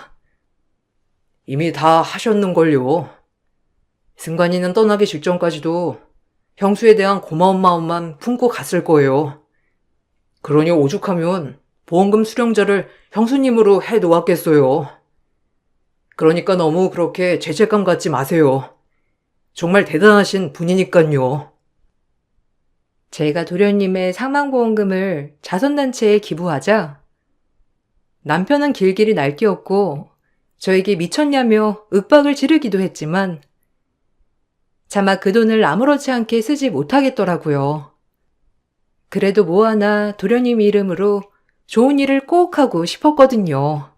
이미 다 하셨는걸요. 승관이는 떠나기 직전까지도 형수에 대한 고마운 마음만 품고 갔을 거예요. 그러니 오죽하면 보험금 수령자를 형수님으로 해놓았겠어요. 그러니까 너무 그렇게 죄책감 갖지 마세요. 정말 대단하신 분이니깐요. 제가 도련님의 사망보험금을 자선단체에 기부하자 남편은 길길이 날뛰었고 저에게 미쳤냐며 윽박을 지르기도 했지만 차마 그 돈을 아무렇지 않게 쓰지 못하겠더라고요. 그래도 뭐 하나 도련님 이름으로 좋은 일을 꼭 하고 싶었거든요.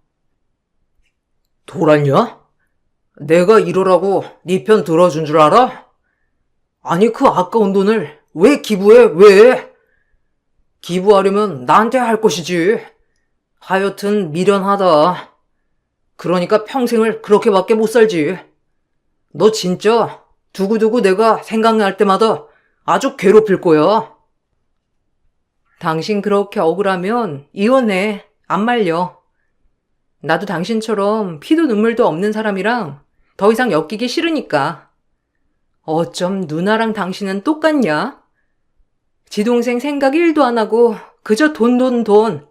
돌았냐? 내가 이러라고 네 편 들어준 줄 알아? 아니 그 아까운 돈을 왜 기부해? 왜? 기부하려면 나한테 할 것이지. 하여튼 미련하다. 그러니까 평생을 그렇게밖에 못 살지. 너 진짜 두고두고 내가 생각날 때마다 아주 괴롭힐 거야. 당신 그렇게 억울하면 이혼해. 안 말려. 나도 당신처럼 피도 눈물도 없는 사람이랑 더 이상 엮이기 싫으니까. 어쩜 누나랑 당신은 똑같냐? 지 동생 생각 1도 안 하고 그저 돈 돈 돈.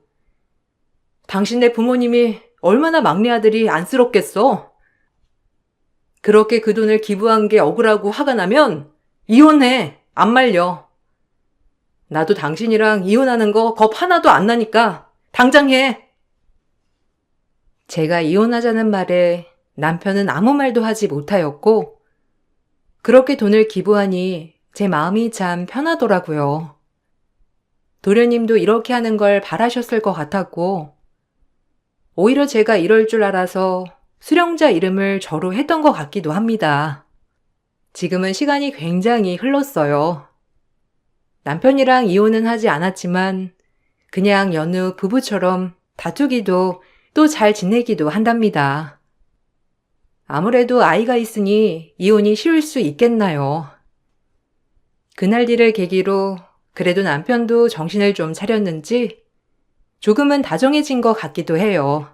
당신네 부모님이 얼마나 막내 아들이 안쓰럽겠어. 그렇게 그 돈을 기부한 게 억울하고 화가 나면 이혼해. 안 말려. 나도 당신이랑 이혼하는 거 겁 하나도 안 나니까 당장 해. 제가 이혼하자는 말에 남편은 아무 말도 하지 못하였고 그렇게 돈을 기부하니 제 마음이 참 편하더라고요. 도련님도 이렇게 하는 걸 바라셨을 것 같았고 오히려 제가 이럴 줄 알아서 수령자 이름을 저로 했던 것 같기도 합니다. 지금은 시간이 굉장히 흘렀어요. 남편이랑 이혼은 하지 않았지만 그냥 여느 부부처럼 다투기도 또 잘 지내기도 한답니다. 아무래도 아이가 있으니 이혼이 쉬울 수 있겠나요? 그날 일을 계기로 그래도 남편도 정신을 좀 차렸는지 조금은 다정해진 것 같기도 해요.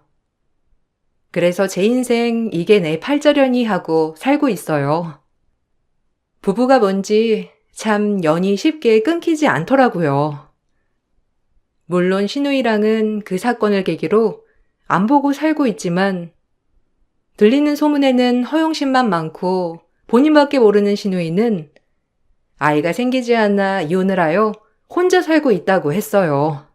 그래서 제 인생 이게 내 팔자련이 하고 살고 있어요. 부부가 뭔지 참 연이 쉽게 끊기지 않더라고요. 물론 신우이랑은 그 사건을 계기로 안 보고 살고 있지만 들리는 소문에는 허영심만 많고 본인밖에 모르는 신우이는 아이가 생기지 않아 이혼을 하여 혼자 살고 있다고 했어요.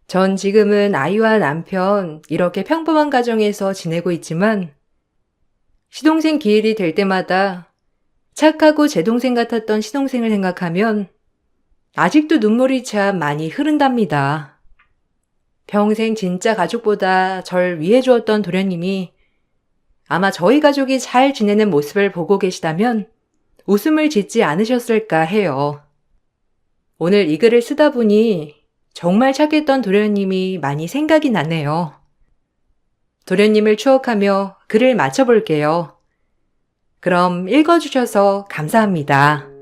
전 지금은 아이와 남편 이렇게 평범한 가정에서 지내고 있지만 시동생 기일이 될 때마다 착하고 제 동생 같았던 시동생을 생각하면 아직도 눈물이 참 많이 흐른답니다. 평생 진짜 가족보다 절 위해주었던 도련님이 아마 저희 가족이 잘 지내는 모습을 보고 계시다면 웃음을 짓지 않으셨을까 해요. 오늘 이 글을 쓰다 보니 정말 착했던 도련님이 많이 생각이 나네요. 도련님을 추억하며 글을 마쳐볼게요. 그럼 읽어주셔서 감사합니다.